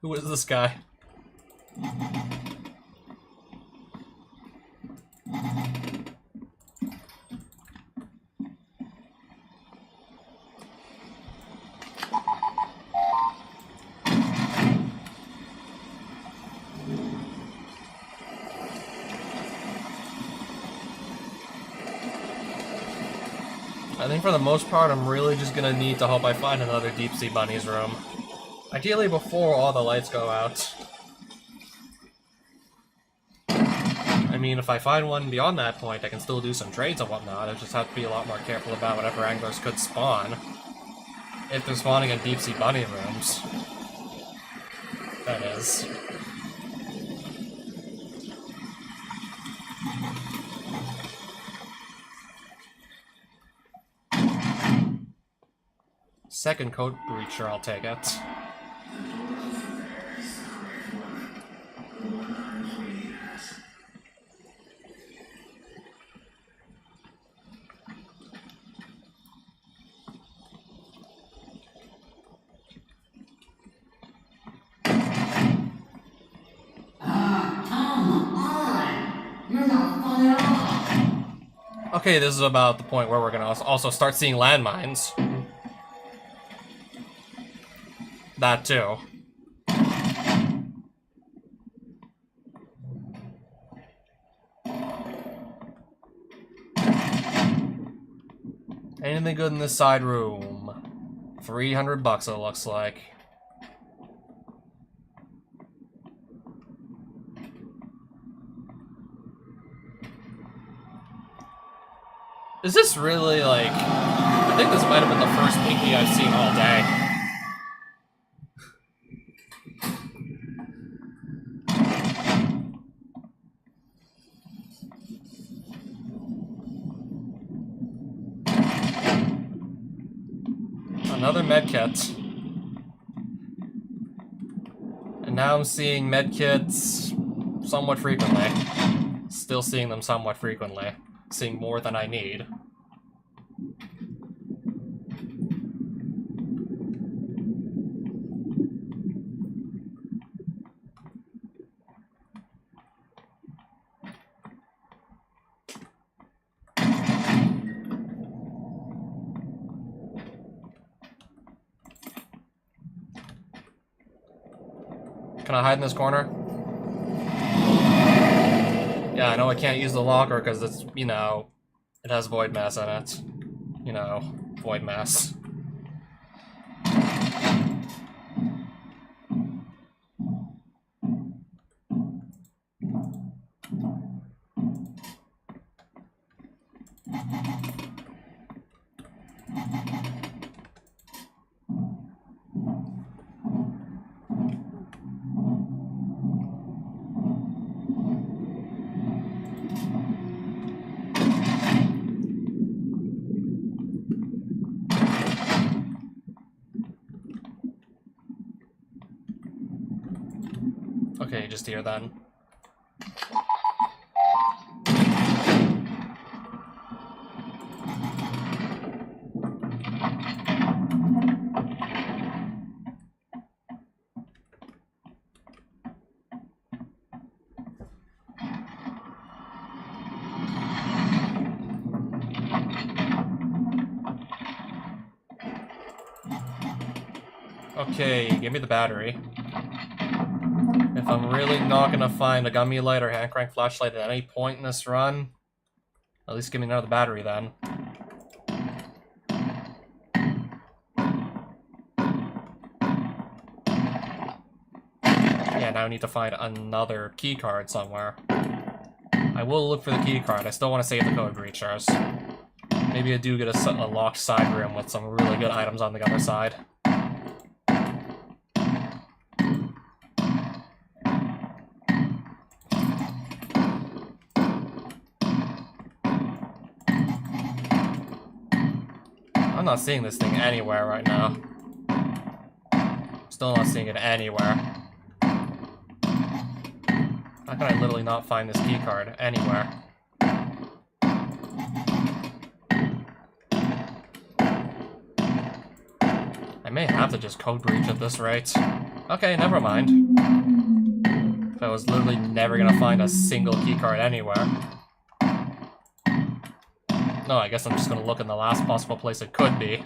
Who is this guy? I think for the most part, I'm really just gonna need to hope I find another Deep Sea Bunnies room. Ideally before all the lights go out. I mean, if I find one beyond that point, I can still do some trades and whatnot. I just have to be a lot more careful about whatever anglers could spawn. If they're spawning in Deep Sea Bunny rooms. That is. Second code breacher, I'll take it. Okay, this is about the point where we're gonna also start seeing landmines. That too. Anything good in this side room? $300 it looks like. Is this really, like... I think this might have been the first pinky I've seen all day. Another medkit. And now I'm seeing medkits somewhat frequently. Still seeing them somewhat frequently. Seeing more than I need. Can I hide in this corner? Yeah, I know I can't use the locker because it's, you know, it has void mass in it. You know, void mass. Okay, just here then. Okay, give me the battery. If I'm really not gonna find a gummy light or hand crank flashlight at any point in this run, at least give me another battery then. Yeah, now I need to find another key card somewhere. I will look for the key card. I still want to save the code breachers. Maybe I do get a locked side room with some really good items on the other side. I'm not seeing this thing anywhere right now. Still not seeing it anywhere. How can I literally not find this key card anywhere? I may have to just code breach at this rate. Okay, never mind. If I was literally never gonna find a single key card anywhere. No, I guess I'm just gonna look in the last possible place it could be.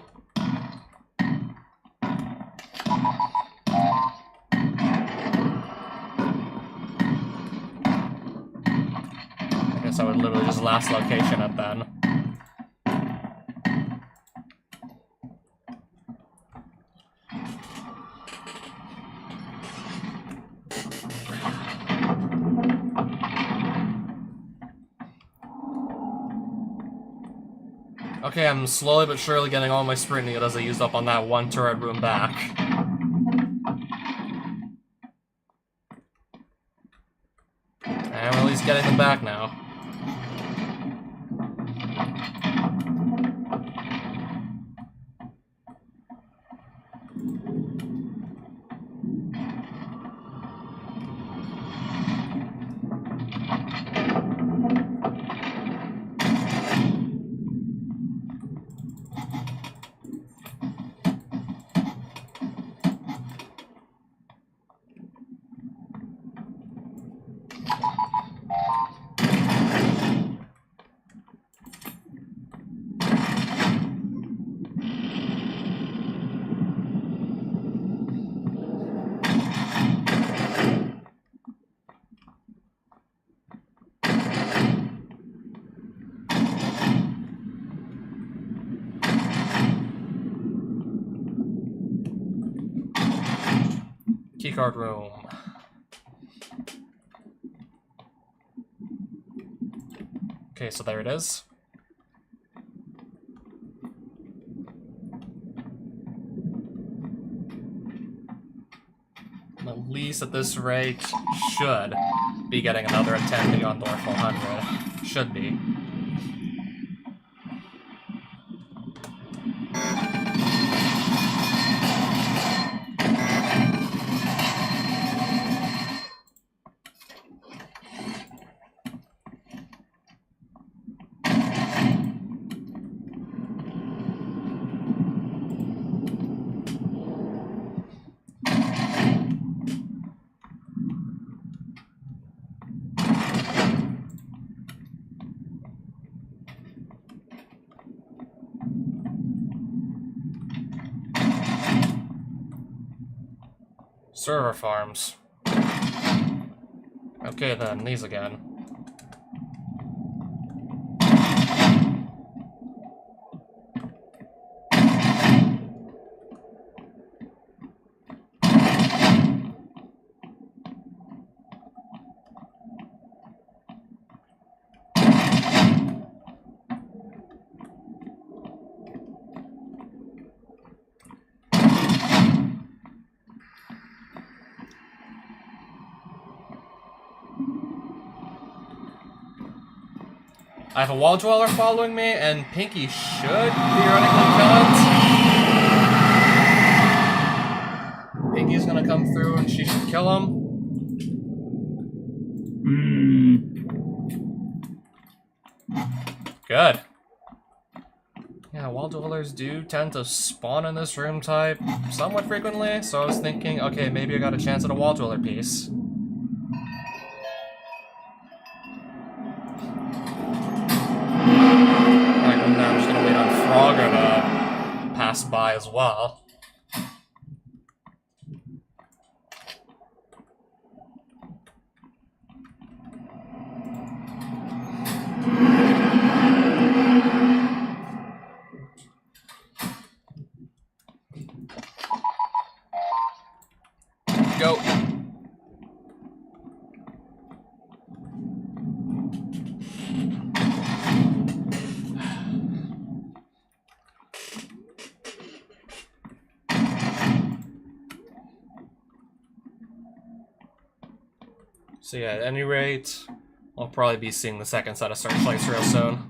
I guess I would literally just last location it then. Okay, I'm slowly but surely getting all my sprint needles I used up on that one turret room back. And I'm at least getting them back now. Keycard room. Okay, so there it is. At least at this rate, should be getting another attempt beyond Door 400. Should be. Server farms. Okay then, these again. I have a wall dweller following me, and Pinky should theoretically kill it. Pinky's gonna come through and she should kill him. Good. Yeah, wall dwellers do tend to spawn in this room type somewhat frequently, so I was thinking, okay, maybe I got a chance at a wall dweller piece. I'm just gonna wait on Frogger to pass by as well. So yeah, at any rate, I'll probably be seeing the second set of searchlights real soon.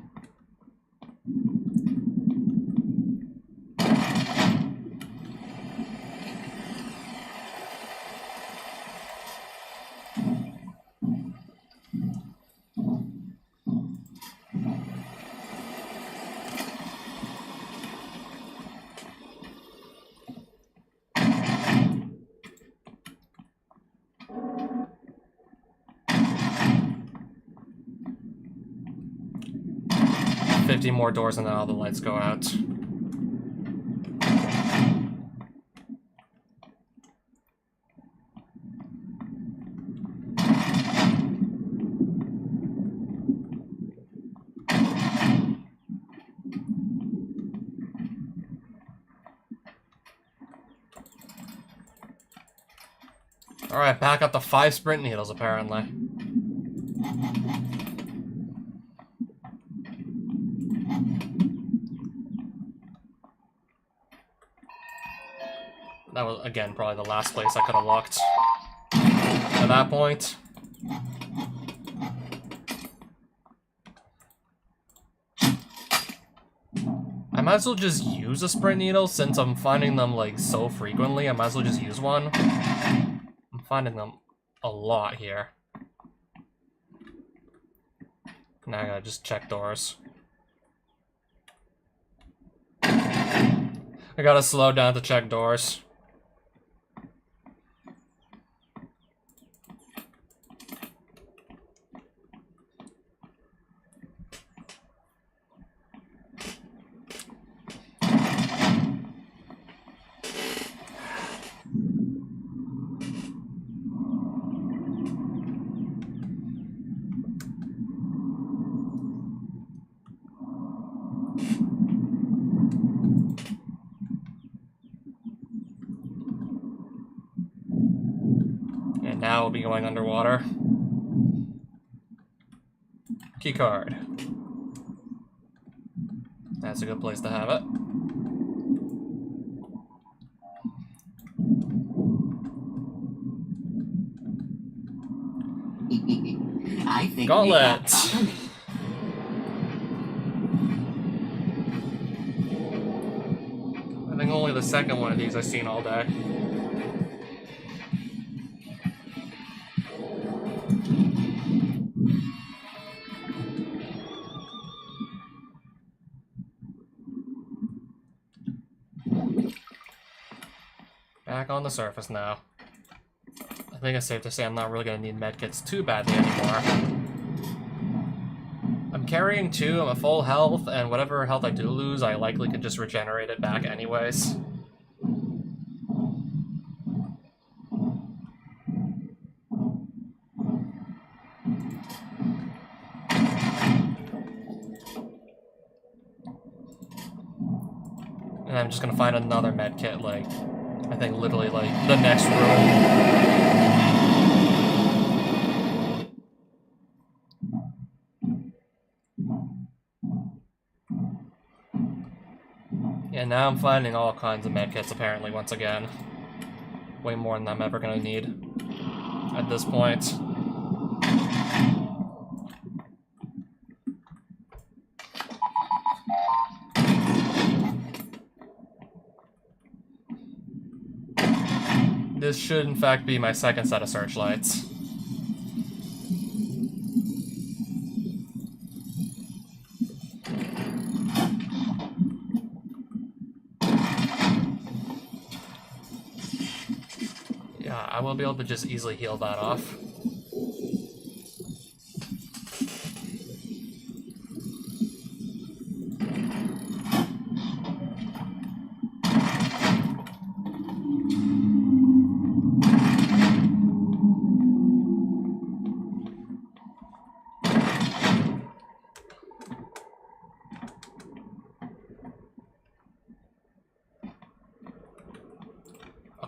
$50 more doors and then all the lights go out. Alright, back up to 5 sprint needles apparently. That was, again, probably the last place I could have looked. At that point. I might as well just use a sprint needle since I'm finding them, like, so frequently. I might as well just use one. I'm finding them a lot here. Now I gotta just check doors. I gotta slow down to check doors. And now we'll be going underwater. Key card. That's a good place to have it. I think Gauntlet. I think only the second one of these I've seen all day. Back on the surface now. I think it's safe to say I'm not really going to need medkits too badly anymore. I'm carrying 2, I'm at full health, and whatever health I do lose, I likely can just regenerate it back anyways. And I'm just going to find another medkit, like, I think literally, like, the next room. Yeah, now I'm finding all kinds of medkits, apparently, once again. Way more than I'm ever gonna need at this point. This should, in fact, be my second set of searchlights. Yeah, I will be able to just easily heal that off.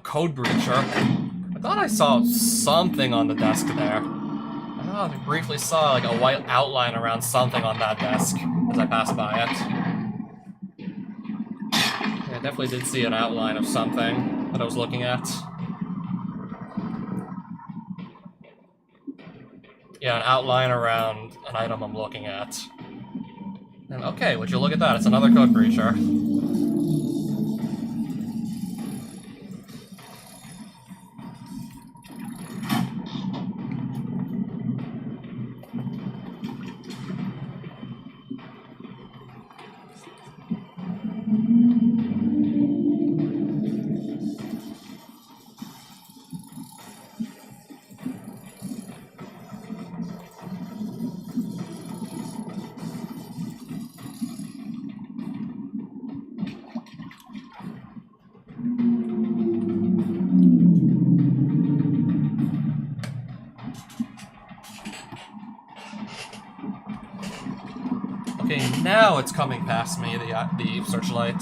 Code breacher. I thought I saw something on the desk there. I thought I briefly saw like a white outline around something on that desk as I passed by it. Yeah, I definitely did see an outline of something that I was looking at. Yeah, an outline around an item I'm looking at. And okay, would you look at that? It's another code breacher. Okay, now it's coming past me, the searchlight.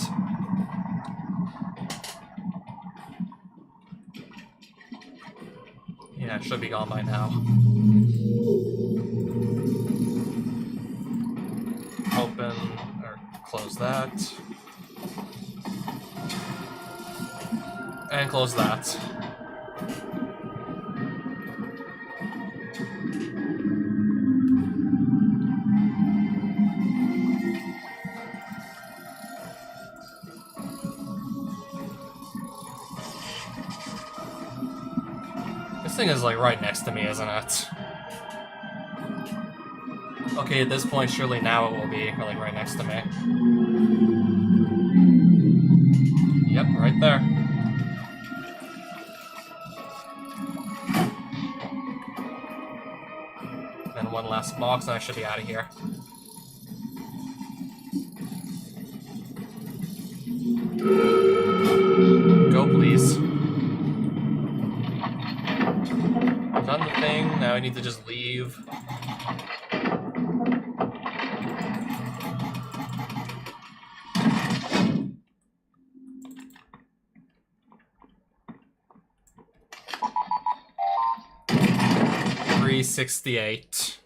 Yeah, it should be gone by now. Open, or close that. And close that. This thing is like right next to me, isn't it? Okay, at this point, surely now it will be like right next to me. Yep, right there. And one last box, and I should be out of here. Go, please. Done the thing, now I need to just leave. $368.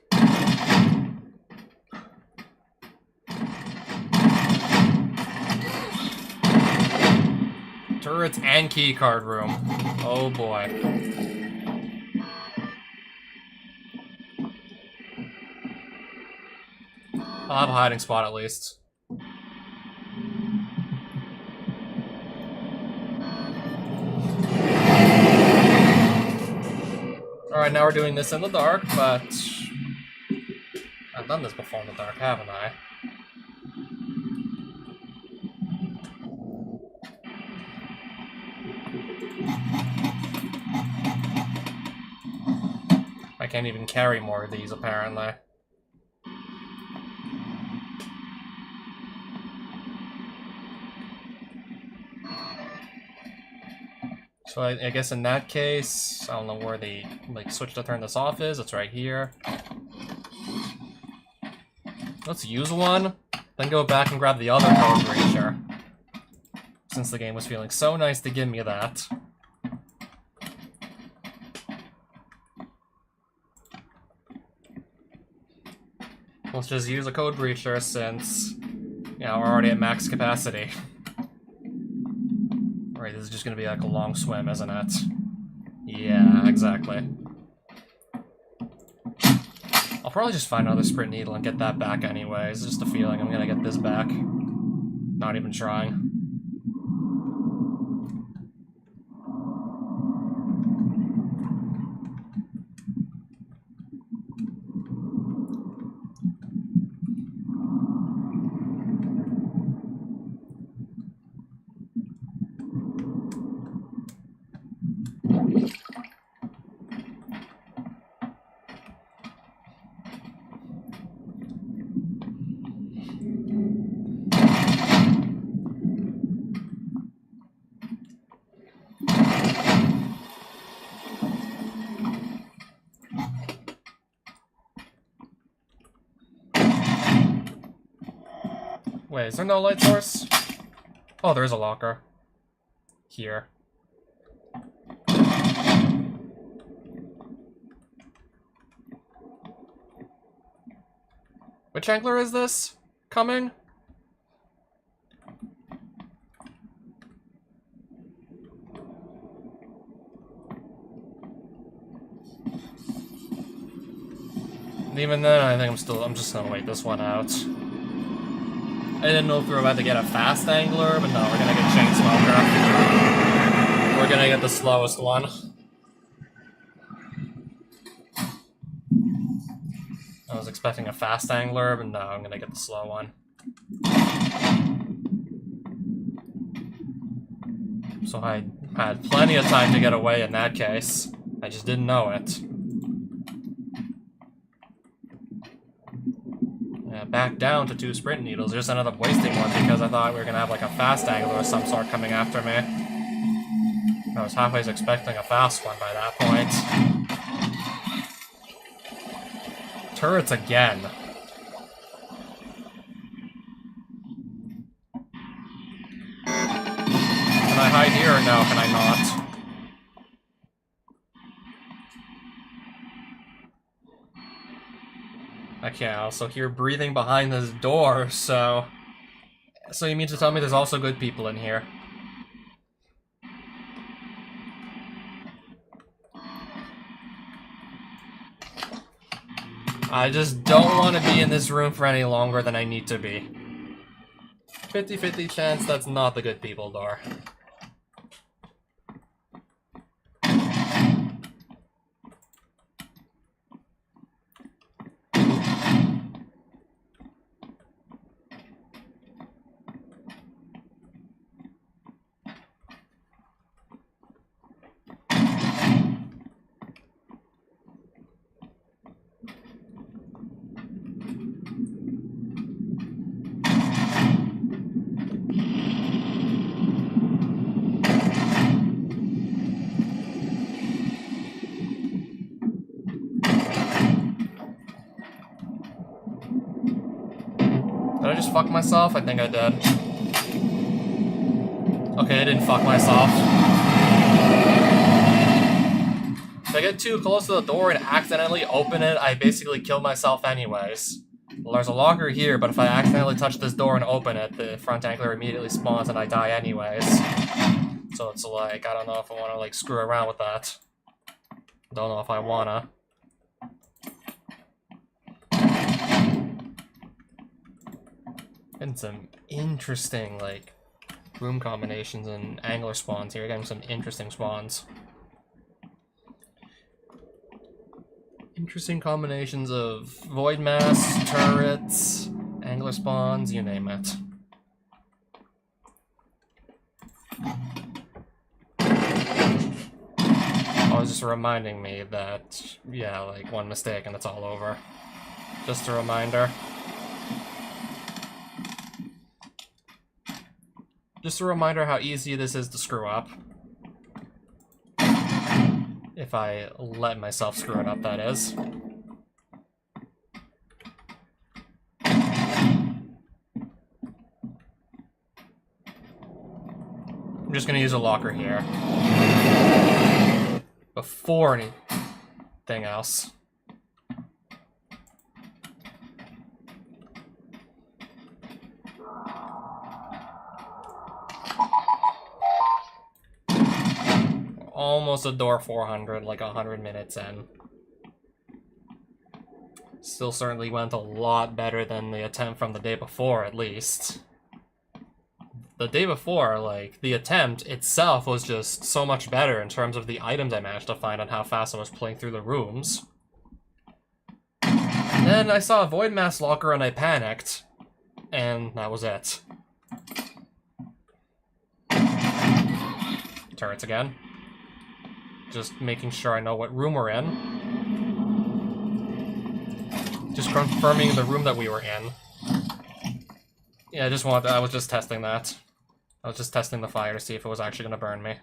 Turrets and keycard room. Oh boy. I'll have a hiding spot at least. Alright, now we're doing this in the dark, but I've done this before in the dark, haven't I? I can't even carry more of these, apparently. So I guess in that case, I don't know where the switch to turn this off is. It's right here. Let's use one, then go back and grab the other code breacher. Since the game was feeling so nice to give me that. Let's just use a code breacher since, you know, we're already at max capacity. Right, this is just gonna be like a long swim, isn't it? Yeah, exactly. I'll probably just find another sprint needle and get that back anyways. It's just a feeling I'm gonna get this back. Not even trying. Wait, is there no light source? Oh, there is a locker. Here. Which angler is this? Coming? Even then, I think I'm just gonna wait this one out. I didn't know if we were about to get a fast angler, but no, we're gonna get Chain Smoker. We're gonna get the slowest one. I was expecting a fast angler, but no, I'm gonna get the slow one. So I had plenty of time to get away in that case. I just didn't know it. Yeah, back down to 2 sprint needles. I just ended up wasting one because I thought we were gonna have like a fast angler of some sort coming after me. I was halfway expecting a fast one by that point. Turrets again. Can I hide here or no? Can I not? I can't. I also hear breathing behind this door, so... So you mean to tell me there's also good people in here? I just don't want to be in this room for any longer than I need to be. 50-50 chance that's not the good people door. Did I just fuck myself? I think I did. Okay, I didn't fuck myself. If I get too close to the door and accidentally open it, I basically kill myself anyways. Well, there's a locker here, but if I accidentally touch this door and open it, the front angler immediately spawns and I die anyways. So it's like, I don't know if I want to like screw around with that. Don't know if I wanna. And some interesting, like, room combinations and angler spawns here. Getting some interesting spawns. Interesting combinations of void mass, turrets, angler spawns, you name it. Always just reminding me that, yeah, like, one mistake and it's all over. Just a reminder. Just a reminder how easy this is to screw up. If I let myself screw it up, that is. I'm just gonna use a locker here. Before anything else. Almost a door 400, like 100 minutes in. Still certainly went a lot better than the attempt from the day before, at least. The day before, like, the attempt itself was just so much better in terms of the items I managed to find and how fast I was playing through the rooms. Then I saw a Void Mass locker and I panicked. And that was it. Turrets again. Just making sure I know what room we're in. Just confirming the room that we were in. Yeah, I was just testing that. I was just testing the fire to see if it was actually gonna burn me.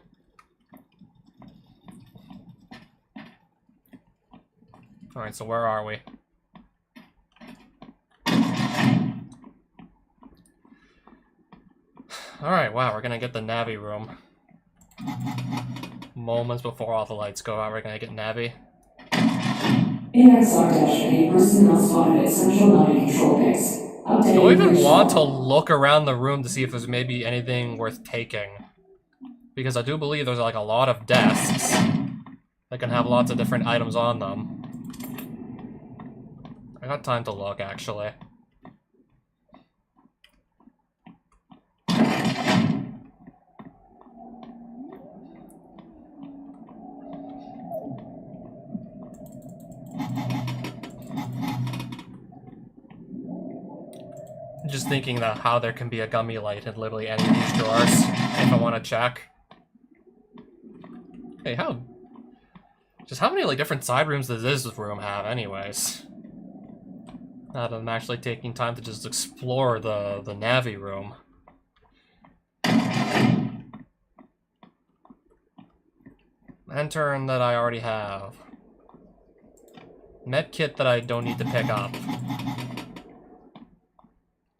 Alright, so where are we? Alright, wow, we're gonna get the Navi room. Moments before all the lights go out, we're gonna get Navi. AXR-8 personnel spotted at Central Navi Control Base. Do I even want to look around the room to see if there's maybe anything worth taking? Because I do believe there's like a lot of desks that can have lots of different items on them. got time to look, actually. Just thinking that how there can be a gummy light in literally any of these drawers, if I want to check. Hey, just how many like different side rooms does this room have, anyways? Now that I'm actually taking time to just explore the Navi room. Lantern that I already have. Med kit that I don't need to pick up.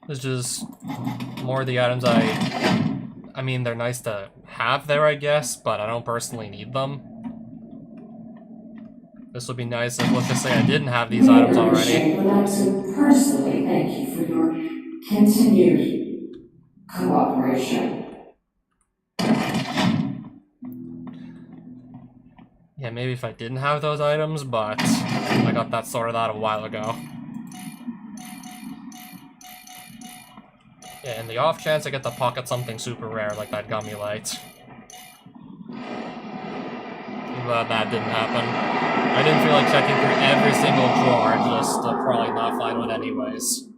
It's just more of the items I mean, they're nice to have there, I guess, but I don't personally need them. This would be nice if, let's just say, I didn't have these items already. Would like to personally thank you for your continued cooperation. Yeah, maybe if I didn't have those items, but I got that sorted out a while ago. Yeah, in the off chance I get to pocket something super rare like that gummy light. But that didn't happen. I didn't feel like checking through every single drawer just to probably not find one anyways.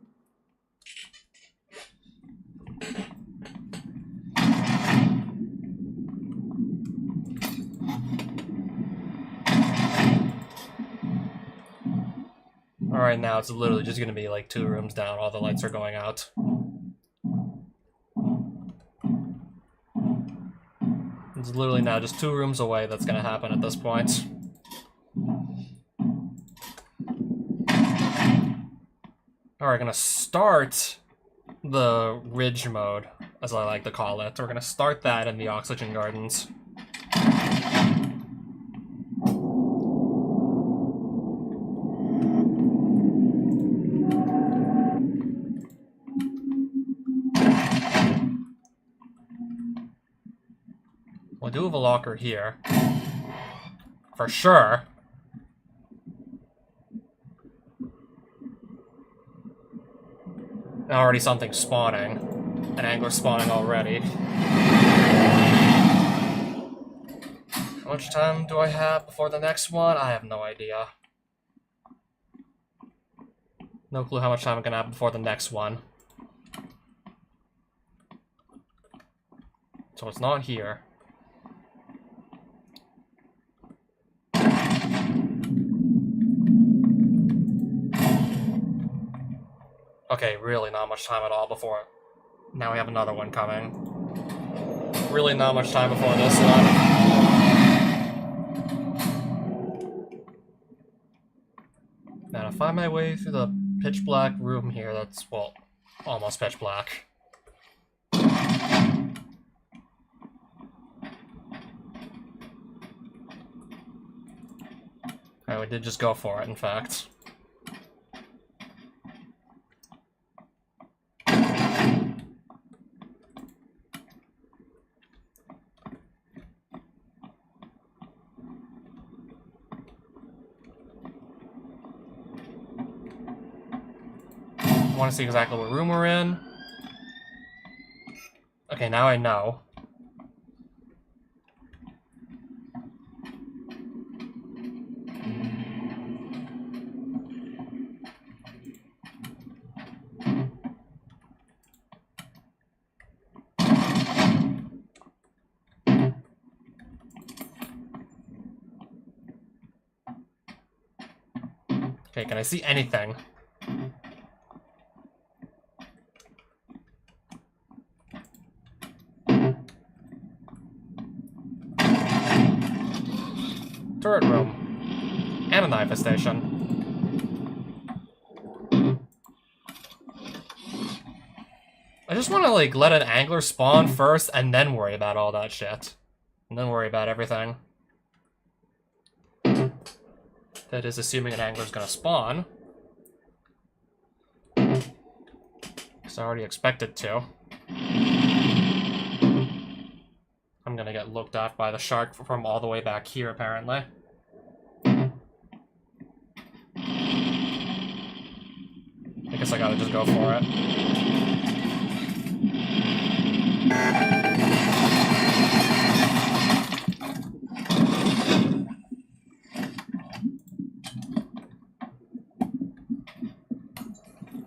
Alright, now it's literally just gonna be like 2 rooms down, all the lights are going out. It's literally now just 2 rooms away that's gonna happen at this point. Alright, gonna start the Ridge mode, as I like to call it. We're gonna start that in the Oxygen Gardens. We'll do have a locker here. For sure. Already something spawning. An angler spawning already. How much time do I have before the next one? I have no idea. No clue how much time I'm gonna have before the next one. So it's not here. Okay, really not much time at all before... Now we have another one coming. Really not much time before this one. Now to find my way through the pitch black room here, that's, well, almost pitch black. Alright, we did just go for it, in fact. I want to see exactly what room we're in. Okay, now I know. Okay, can I see anything? Turret room. And an infestation. I just want to, like, let an angler spawn first and then worry about all that shit. And then worry about everything. That is assuming an angler's gonna spawn. Because I already expected to. I'm gonna get looked at by the shark from all the way back here, apparently. guess I gotta just go for it.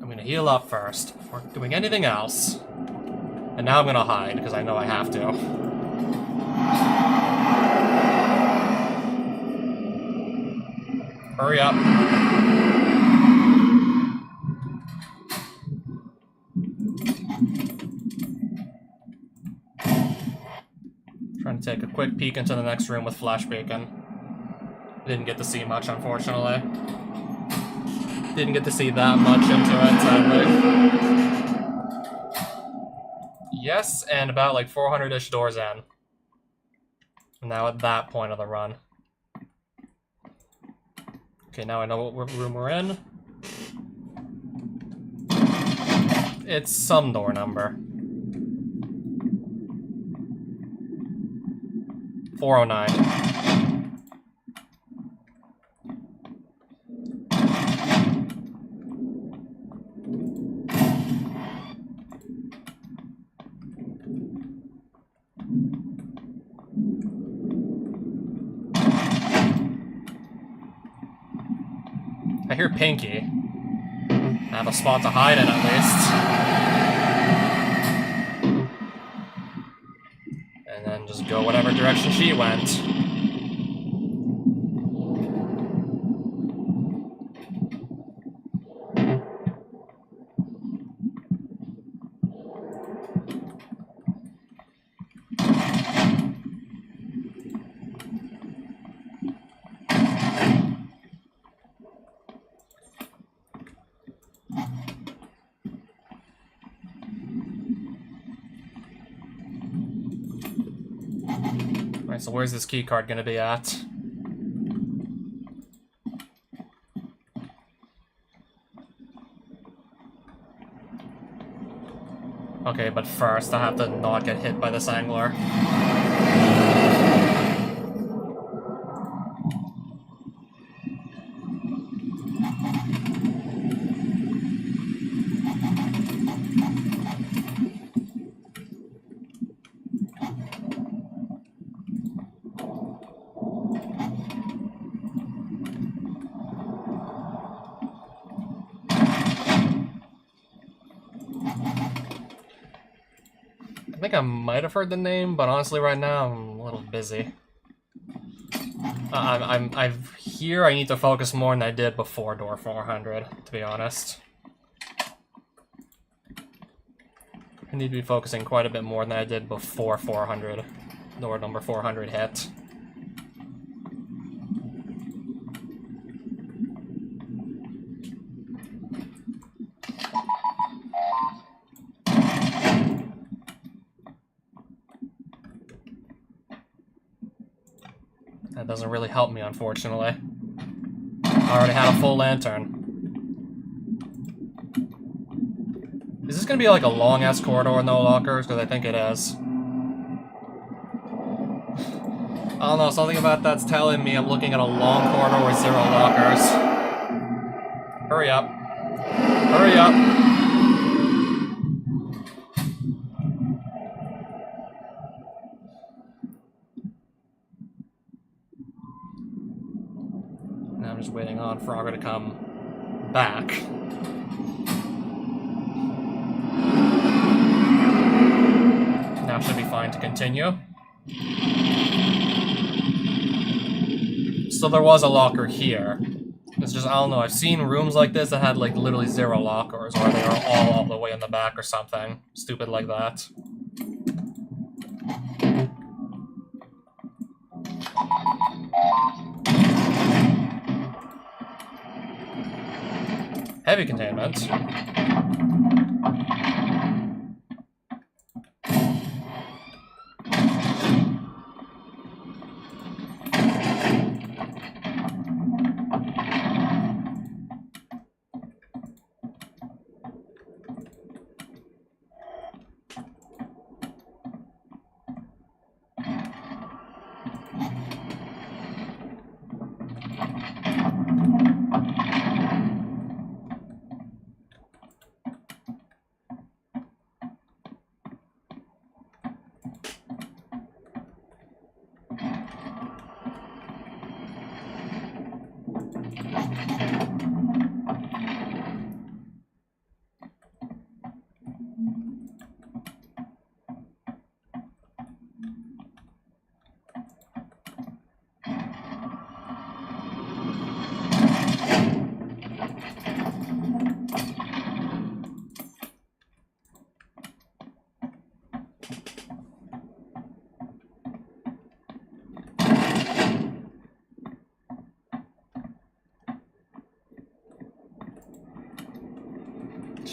I'm gonna heal up first before doing anything else. And now I'm gonna hide, because I know I have to. Hurry up. Trying to take a quick peek into the next room with flash beacon. Didn't get to see much, unfortunately. Didn't get to see that much into it, sadly. Yes, and about like 400-ish doors in. Now at that point of the run. Okay, now I know what room we're in. It's some door number. 409. I hear Pinky. I have a spot to hide in, at least. And then just go whatever direction she went. Alright, so where's this key card gonna be at? Okay, but first I have to not get hit by this angler. I think I might have heard the name, but honestly right now I'm a little busy. I'm here. I need to focus more than I did before door 400, to be honest. I need to be focusing quite a bit more than I did before 400. Door number 400 hit. That doesn't really help me, unfortunately. I already had a full lantern. Is this gonna be like a long-ass corridor with no lockers? Because I think it is. I don't know, something about that's telling me I'm looking at a long corridor with 0 lockers. Hurry up. Hurry up. Now I'm just waiting on Frogger to come back. Now should be fine to continue. So there was a locker here. It's just, I don't know, I've seen rooms like this that had like literally 0 lockers, or they were all the way in the back or something stupid like that. Heavy containment.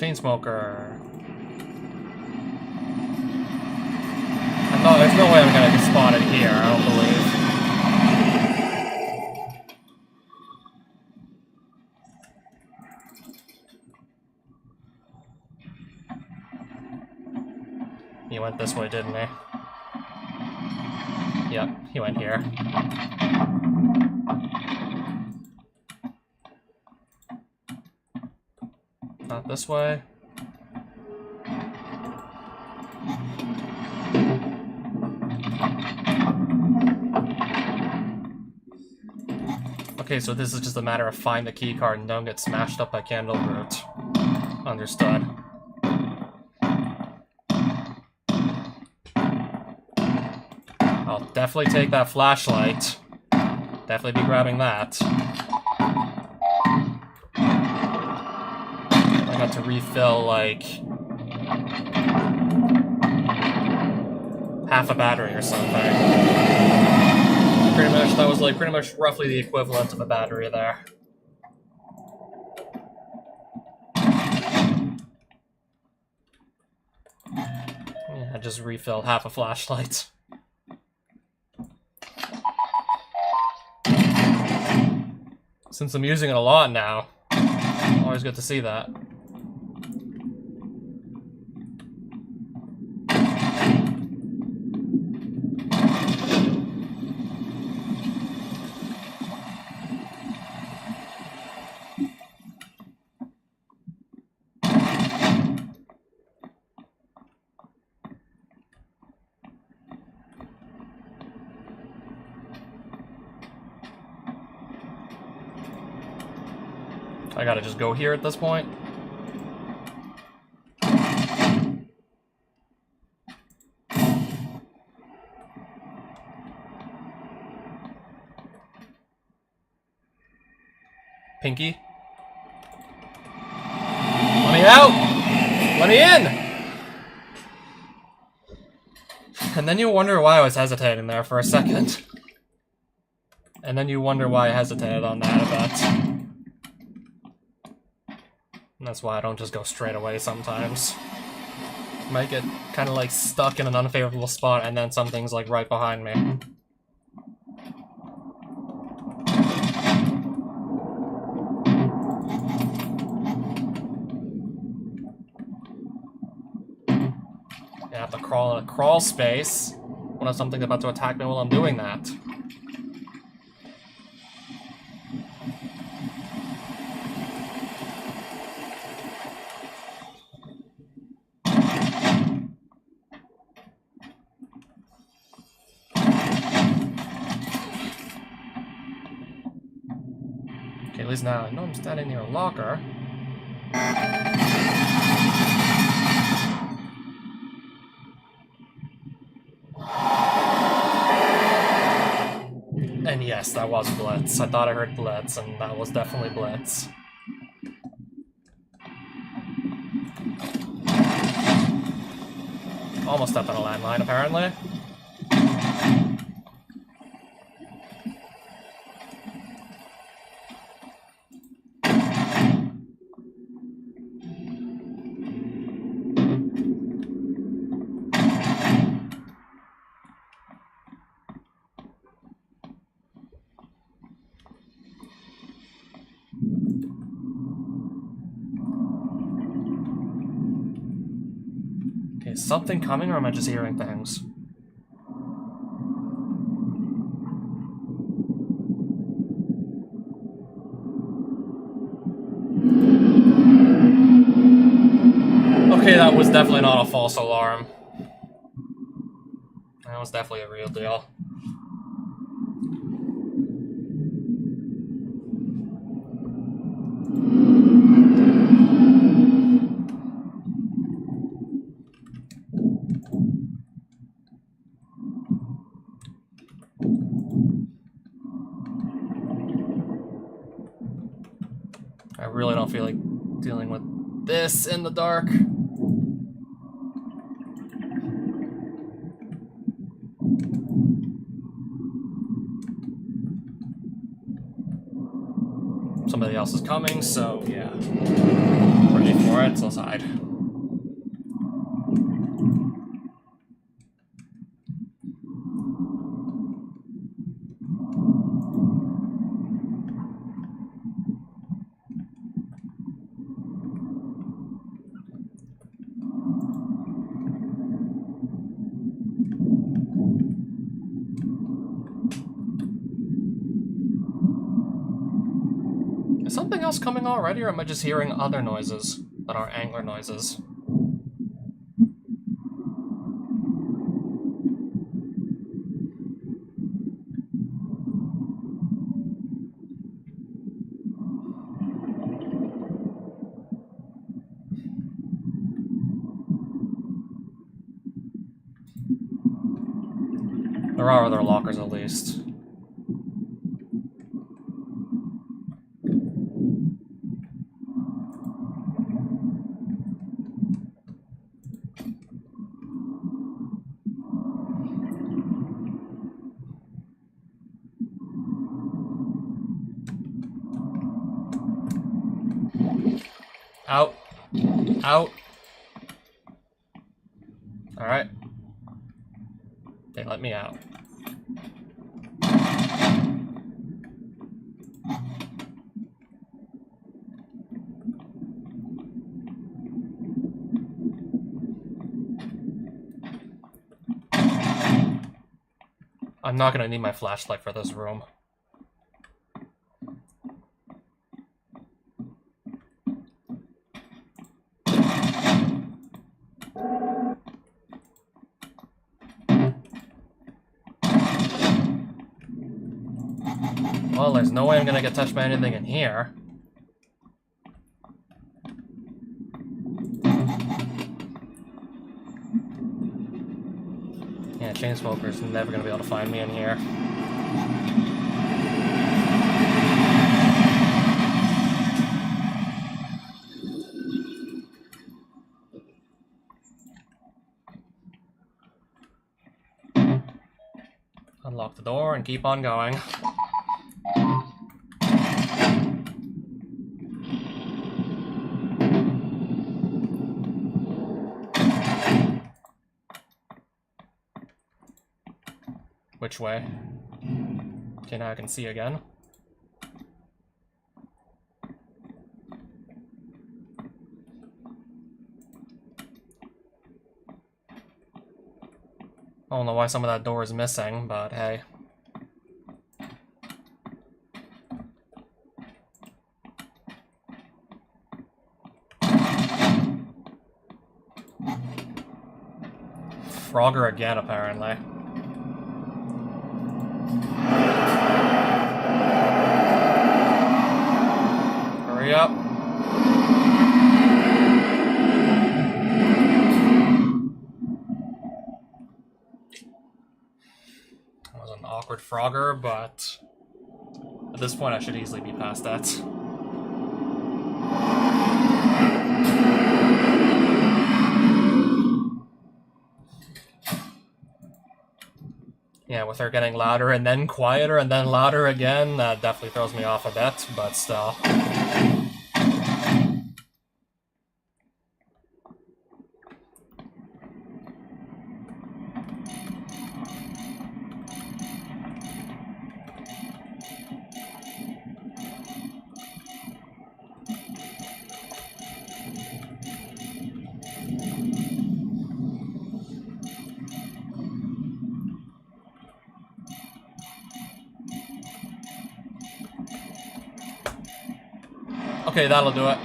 Chainsmoker. No, there's no way I'm gonna get spotted here, I don't believe. He went this way, didn't he? Yep, he went here. Not this way. Okay, so this is just a matter of find the key card and don't get smashed up by Candleroot. Understood. I'll definitely take that flashlight. Definitely be grabbing that. I got to refill, like, half a battery or something. Pretty much, that was like pretty much roughly the equivalent of a battery there. Yeah, I just refilled half a flashlight. Since I'm using it a lot now, always good to see that. I gotta just go here at this point. Pinky? Let me out! Let me in! And then you wonder why I was hesitating there for a second. And then you wonder why I hesitated on that a bit. And that's why I don't just go straight away sometimes. Might get kind of like stuck in an unfavorable spot and then something's like right behind me. I have to crawl in a crawl space when there's something about to attack me while I'm doing that. Okay, at least now I know I'm standing near a locker. And yes, that was Blitz. I thought I heard Blitz, and that was definitely Blitz. Almost stepped on a landmine, apparently. Is something coming, or am I just hearing things? Okay, that was definitely not a false alarm. That was definitely a real deal. I really don't feel like dealing with this in the dark. somebody else is coming, so yeah. Ready for it, so let's hide. Is something else coming already, or am I just hearing other noises that aren't angler noises? There are other lockers at least. Out. Out. Alright. They let me out. I'm not gonna need my flashlight for this room. Well, there's no way I'm gonna get touched by anything in here. Yeah, Chainsmoker's never gonna be able to find me in here. Unlock the door and keep on going. Which way? Okay, now I can see again. I don't know why some of that door is missing, but hey. Frogger again, apparently. Hurry up. That was an awkward Frogger, but at this point I should easily be past that. Yeah, with her getting louder and then quieter and then louder again, that definitely throws me off a bit, but still. Okay, that'll do it.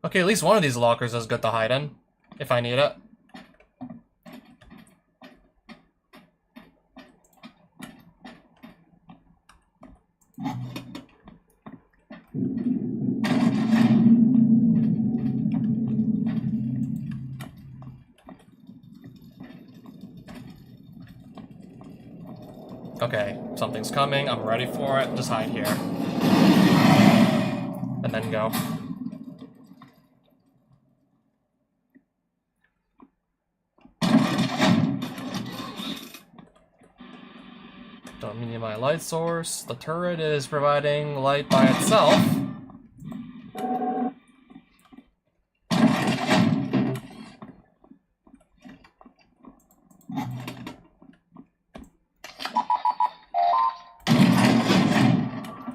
Okay, at least one of these lockers is good to hide in, if I need it. Okay, something's coming. I'm ready for it. Just hide here. And then go. Don't need my light source. The turret is providing light by itself.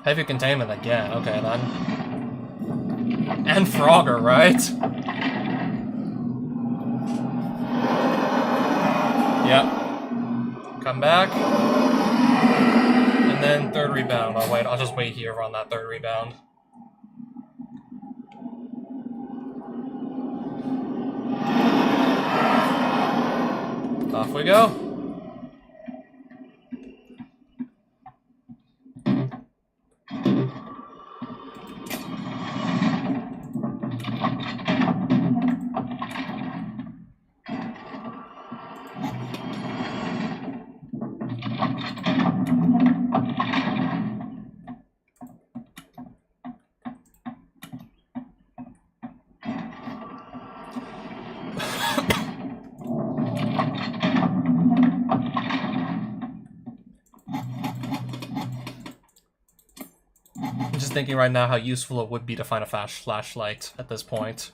Heavy containment again. Okay, then. And Frogger, right? Yep. Come back. And then third rebound. I'll just wait here on that third rebound. Off we go. I'm just thinking right now how useful it would be to find a flashlight at this point.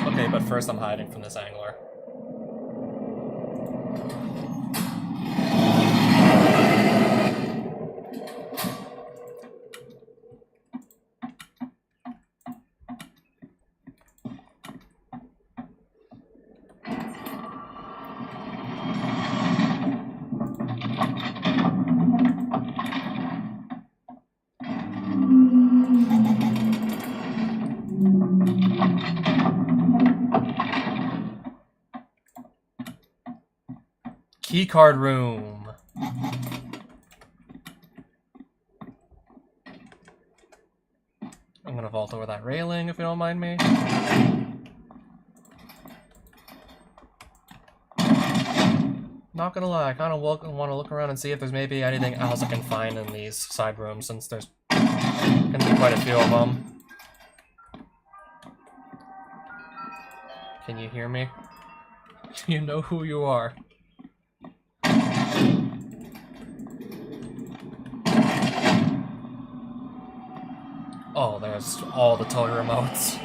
Okay, but first I'm hiding from this angler. Keycard room. I'm gonna vault over that railing if you don't mind me. Not gonna lie, I kind of want to look around and see if there's maybe anything else I can find in these side rooms, since there's gonna be quite a few of them. Can you hear me? You know who you are. Oh, there's all the toy remotes.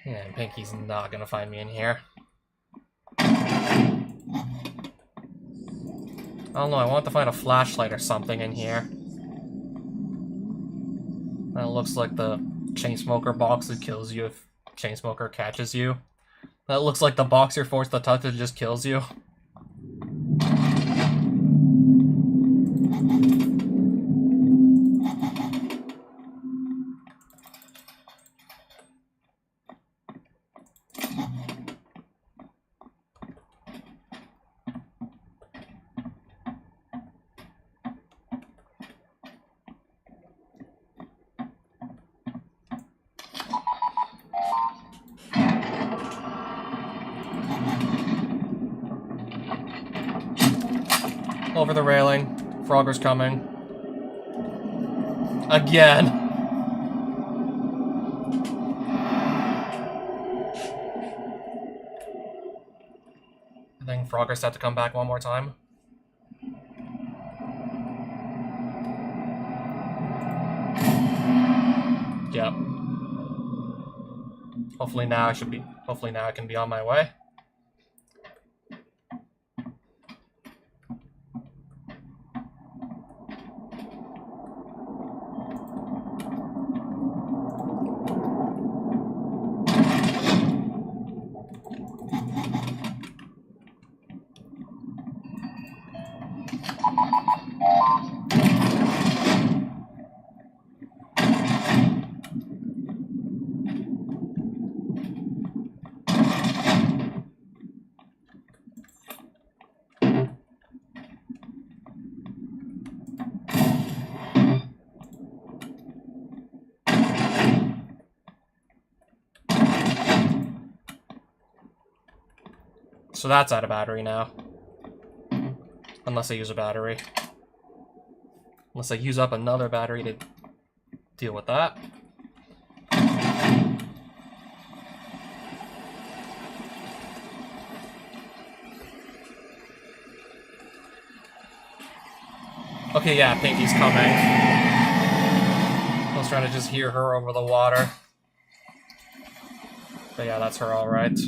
Yeah, and Pinky's not gonna find me in here. I don't know, I want to find a flashlight or something in here. That looks like the Chainsmoker box that kills you if Chainsmoker catches you. That looks like the box you're forced to touch that just kills you. Over the railing. Frogger's coming. Again! I think Frogger's had to come back one more time. Yep. Hopefully now I can be on my way. So that's out of battery now. Unless I use a battery. Unless I use up another battery to deal with that. Okay, yeah, Pinky's coming. I was trying to just hear her over the water. But yeah, that's her alright.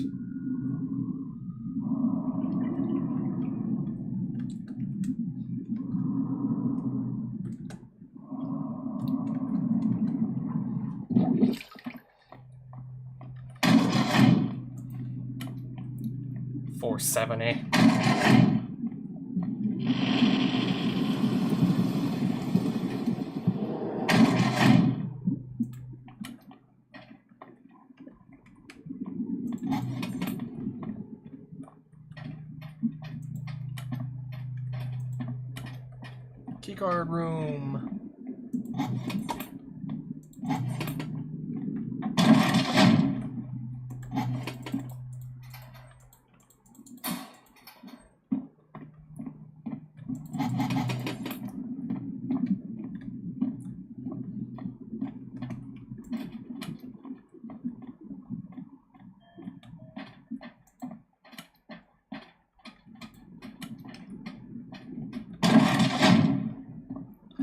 $470. Keycard room.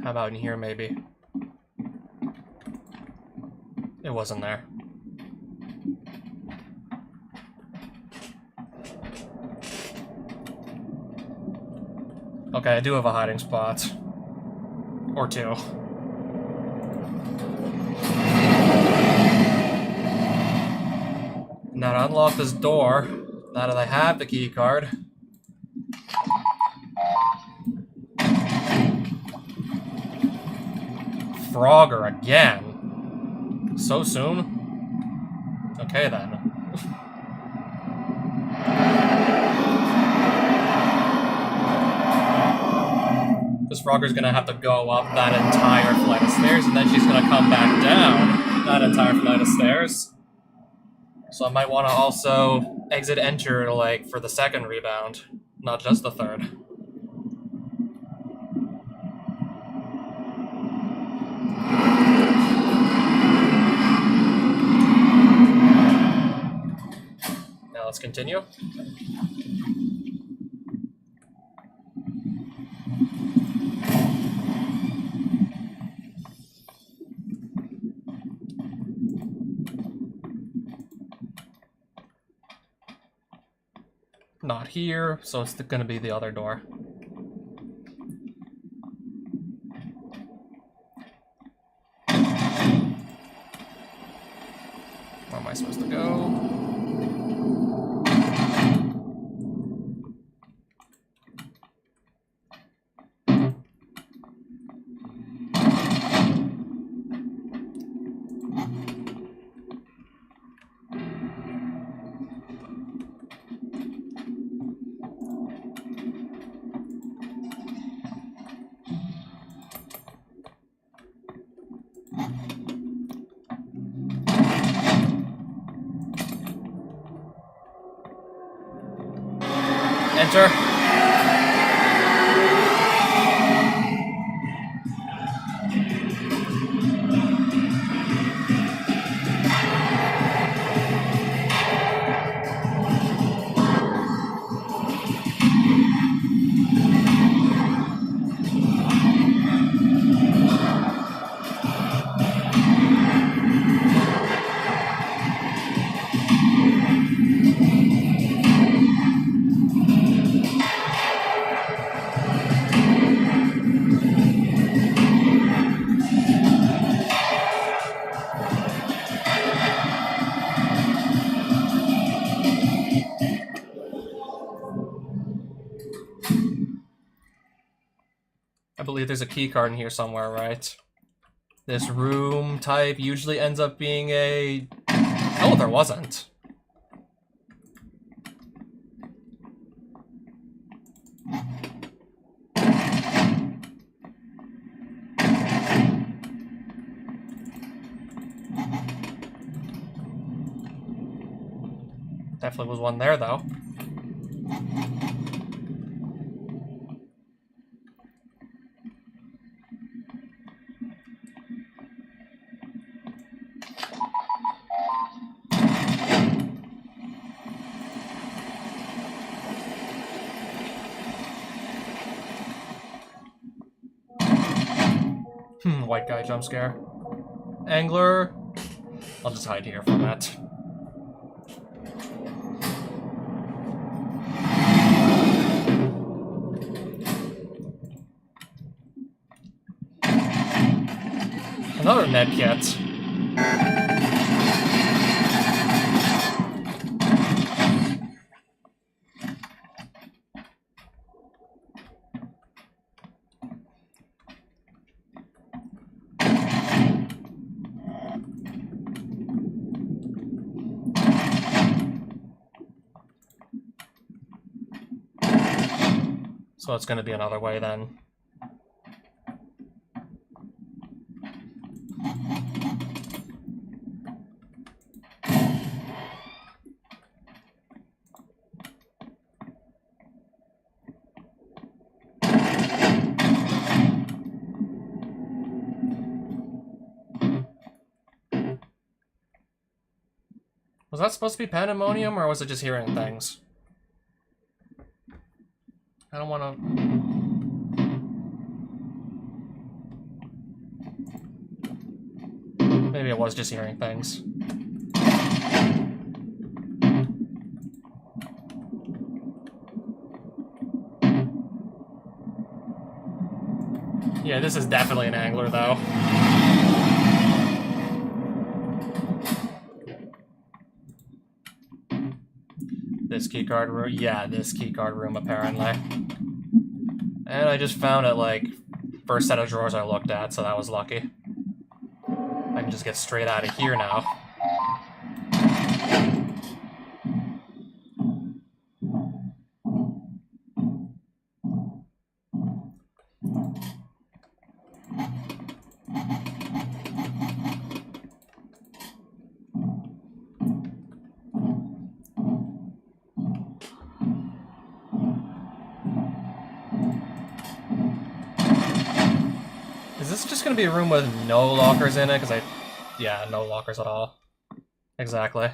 How about in here, maybe? It wasn't there. Okay, I do have a hiding spot. Or two. Now to unlock this door, now that I have the key card. Frogger again? So soon? Okay then. This Frogger's gonna have to go up that entire flight of stairs, and then she's gonna come back down that entire flight of stairs. So I might want to also exit enter, like, for the second rebound, not just the third. Now let's continue. Not here, so it's gonna be the other door. Where am I supposed to go? Enter. I believe there's a key card in here somewhere, right? This room type usually ends up being a... Oh, there wasn't. Definitely was one there, though. white guy jump scare. Angler. I'll just hide here from that. Another med kit. So it's gonna be another way then. Was that supposed to be pandemonium, or was it just hearing things? I don't want to... Maybe it was just hearing things. Yeah, this is definitely an angler, though. This keycard room? Yeah, this keycard room, apparently. And I just found it, like, first set of drawers I looked at, so that was lucky. I can just get straight out of here now. Is this just gonna be a room with no lockers in it? Because yeah, no lockers at all. Exactly.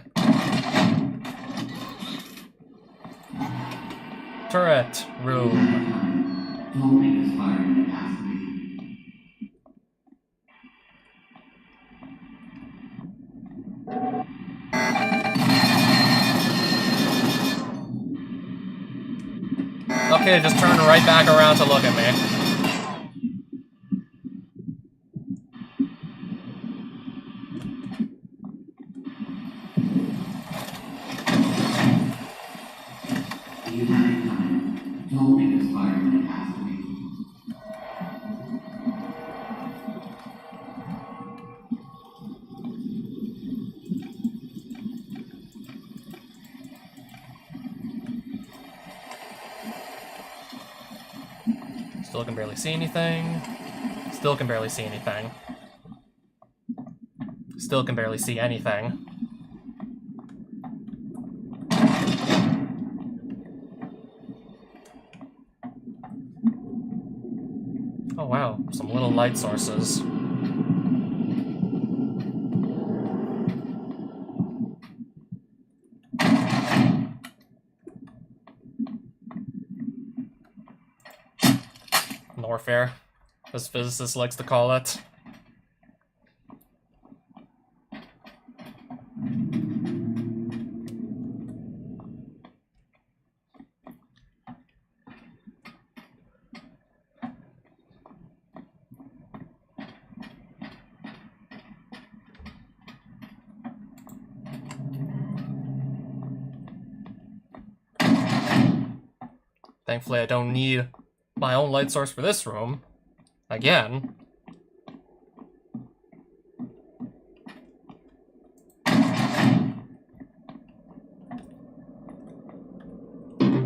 Turret room. Don't make us fire in the capacity. Okay, just turn right back around to look at me. You have it coming. Don't make us fire in the capacity. Still can barely see anything. Still can barely see anything. Still can barely see anything. Oh wow, some little light sources. Norfair, as physicist likes to call it. Thankfully, I don't need my own light source for this room. Again.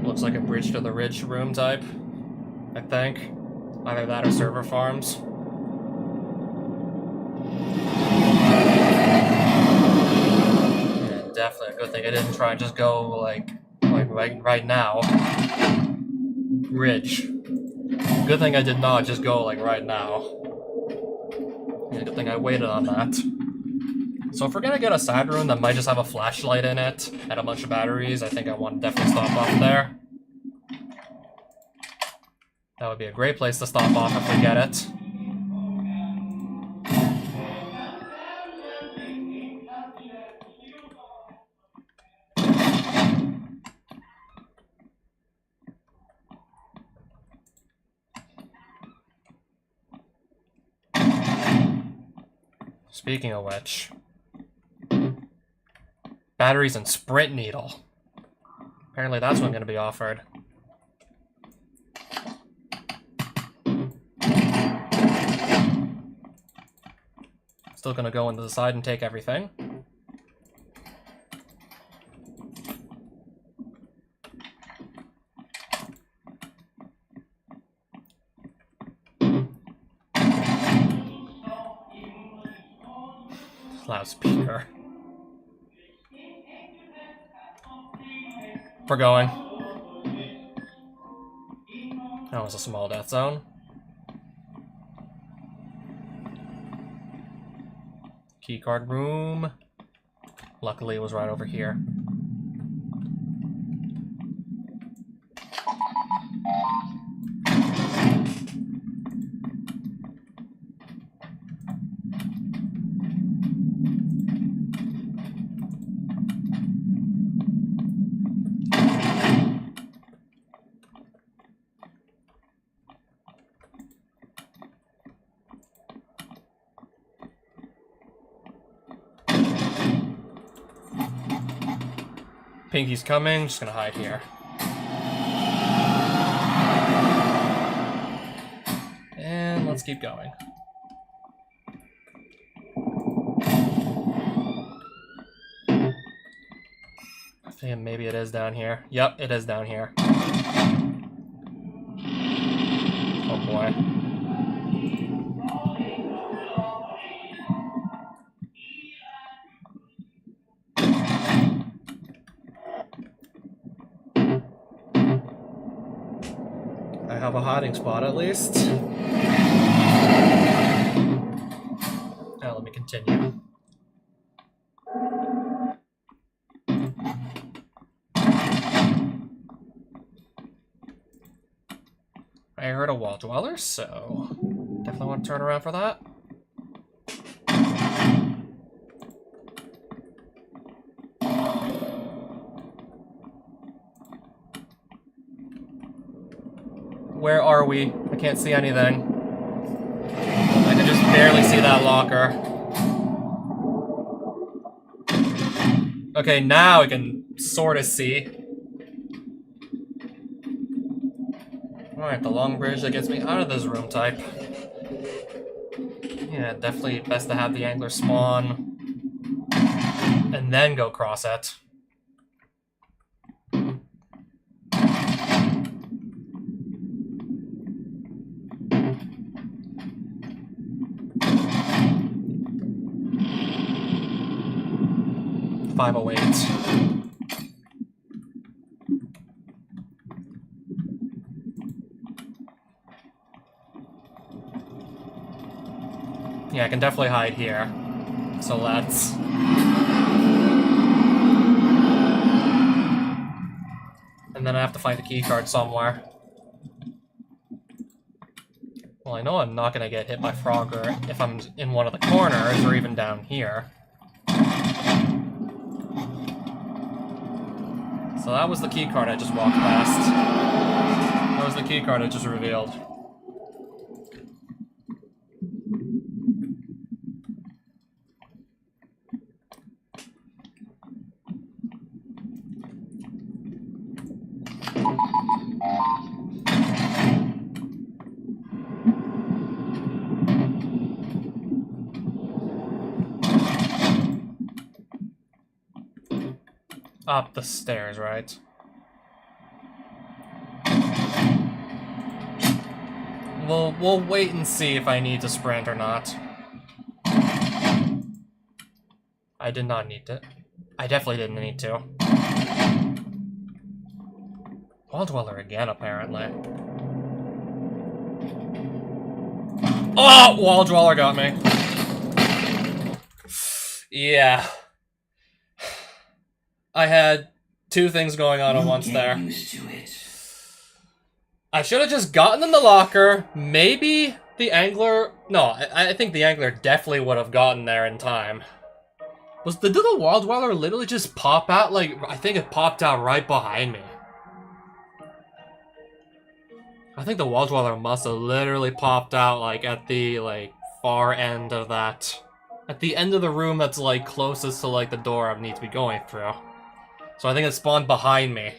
Looks like a bridge to the ridge room type, I think. Either that or server farms. Yeah, definitely a good thing I didn't try and just go like right now. Ridge. Good thing I did not just go like right now. Yeah, good thing I waited on that. So if we're gonna get a side room that might just have a flashlight in it and a bunch of batteries, I think I want to definitely stop off there. That would be a great place to stop off if we get it. Speaking of which, batteries and sprint needle. Apparently that's what's going to be offered. Still going to go into the side and take everything. Loudspeaker. We're going. That was a small death zone. Keycard room. Luckily it was right over here. Pinky's coming, just gonna hide here. And let's keep going. I think maybe it is down here. Yep, it is down here. Oh boy. I have a hiding spot at least. Now let me continue. I heard a wall dweller, so definitely want to turn around for that. Where are we? I can't see anything. I can just barely see that locker. Okay, now I can sort of see. Alright, the long bridge that gets me out of this room type. Yeah, definitely best to have the angler spawn and then go cross it. Yeah, I can definitely hide here. So let's... And then I have to find a key card somewhere. Well, I know I'm not gonna get hit by Frogger if I'm in one of the corners or even down here. So that was the key card I just walked past. That was the key card I just revealed. Up the stairs, right? We'll wait and see if I need to sprint or not. I did not need to. I definitely didn't need to. Wall Dweller again, apparently. Oh! Wall Dweller got me. Yeah. I had two things going on at once there. Used to it. I should have just gotten in the locker. Maybe the angler... No, I think the angler definitely would have gotten there in time. Did the Wall Dweller literally just pop out? Like, I think it popped out right behind me. I think the Wall Dweller must have literally popped out, like, at the, like, far end of that at the end of the room that's, like, closest to, like, the door I need to be going through. So I think it spawned behind me.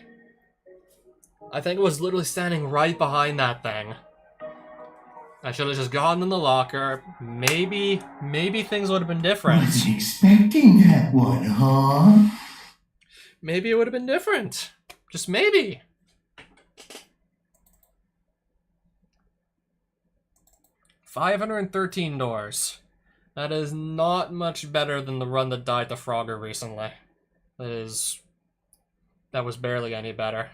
I think it was literally standing right behind that thing. I should have just gotten in the locker. Maybe things would have been different. Wasn't expecting that one, huh? Maybe it would have been different. Just maybe. $513. That is not much better than the run that died to Frogger recently. That was barely any better.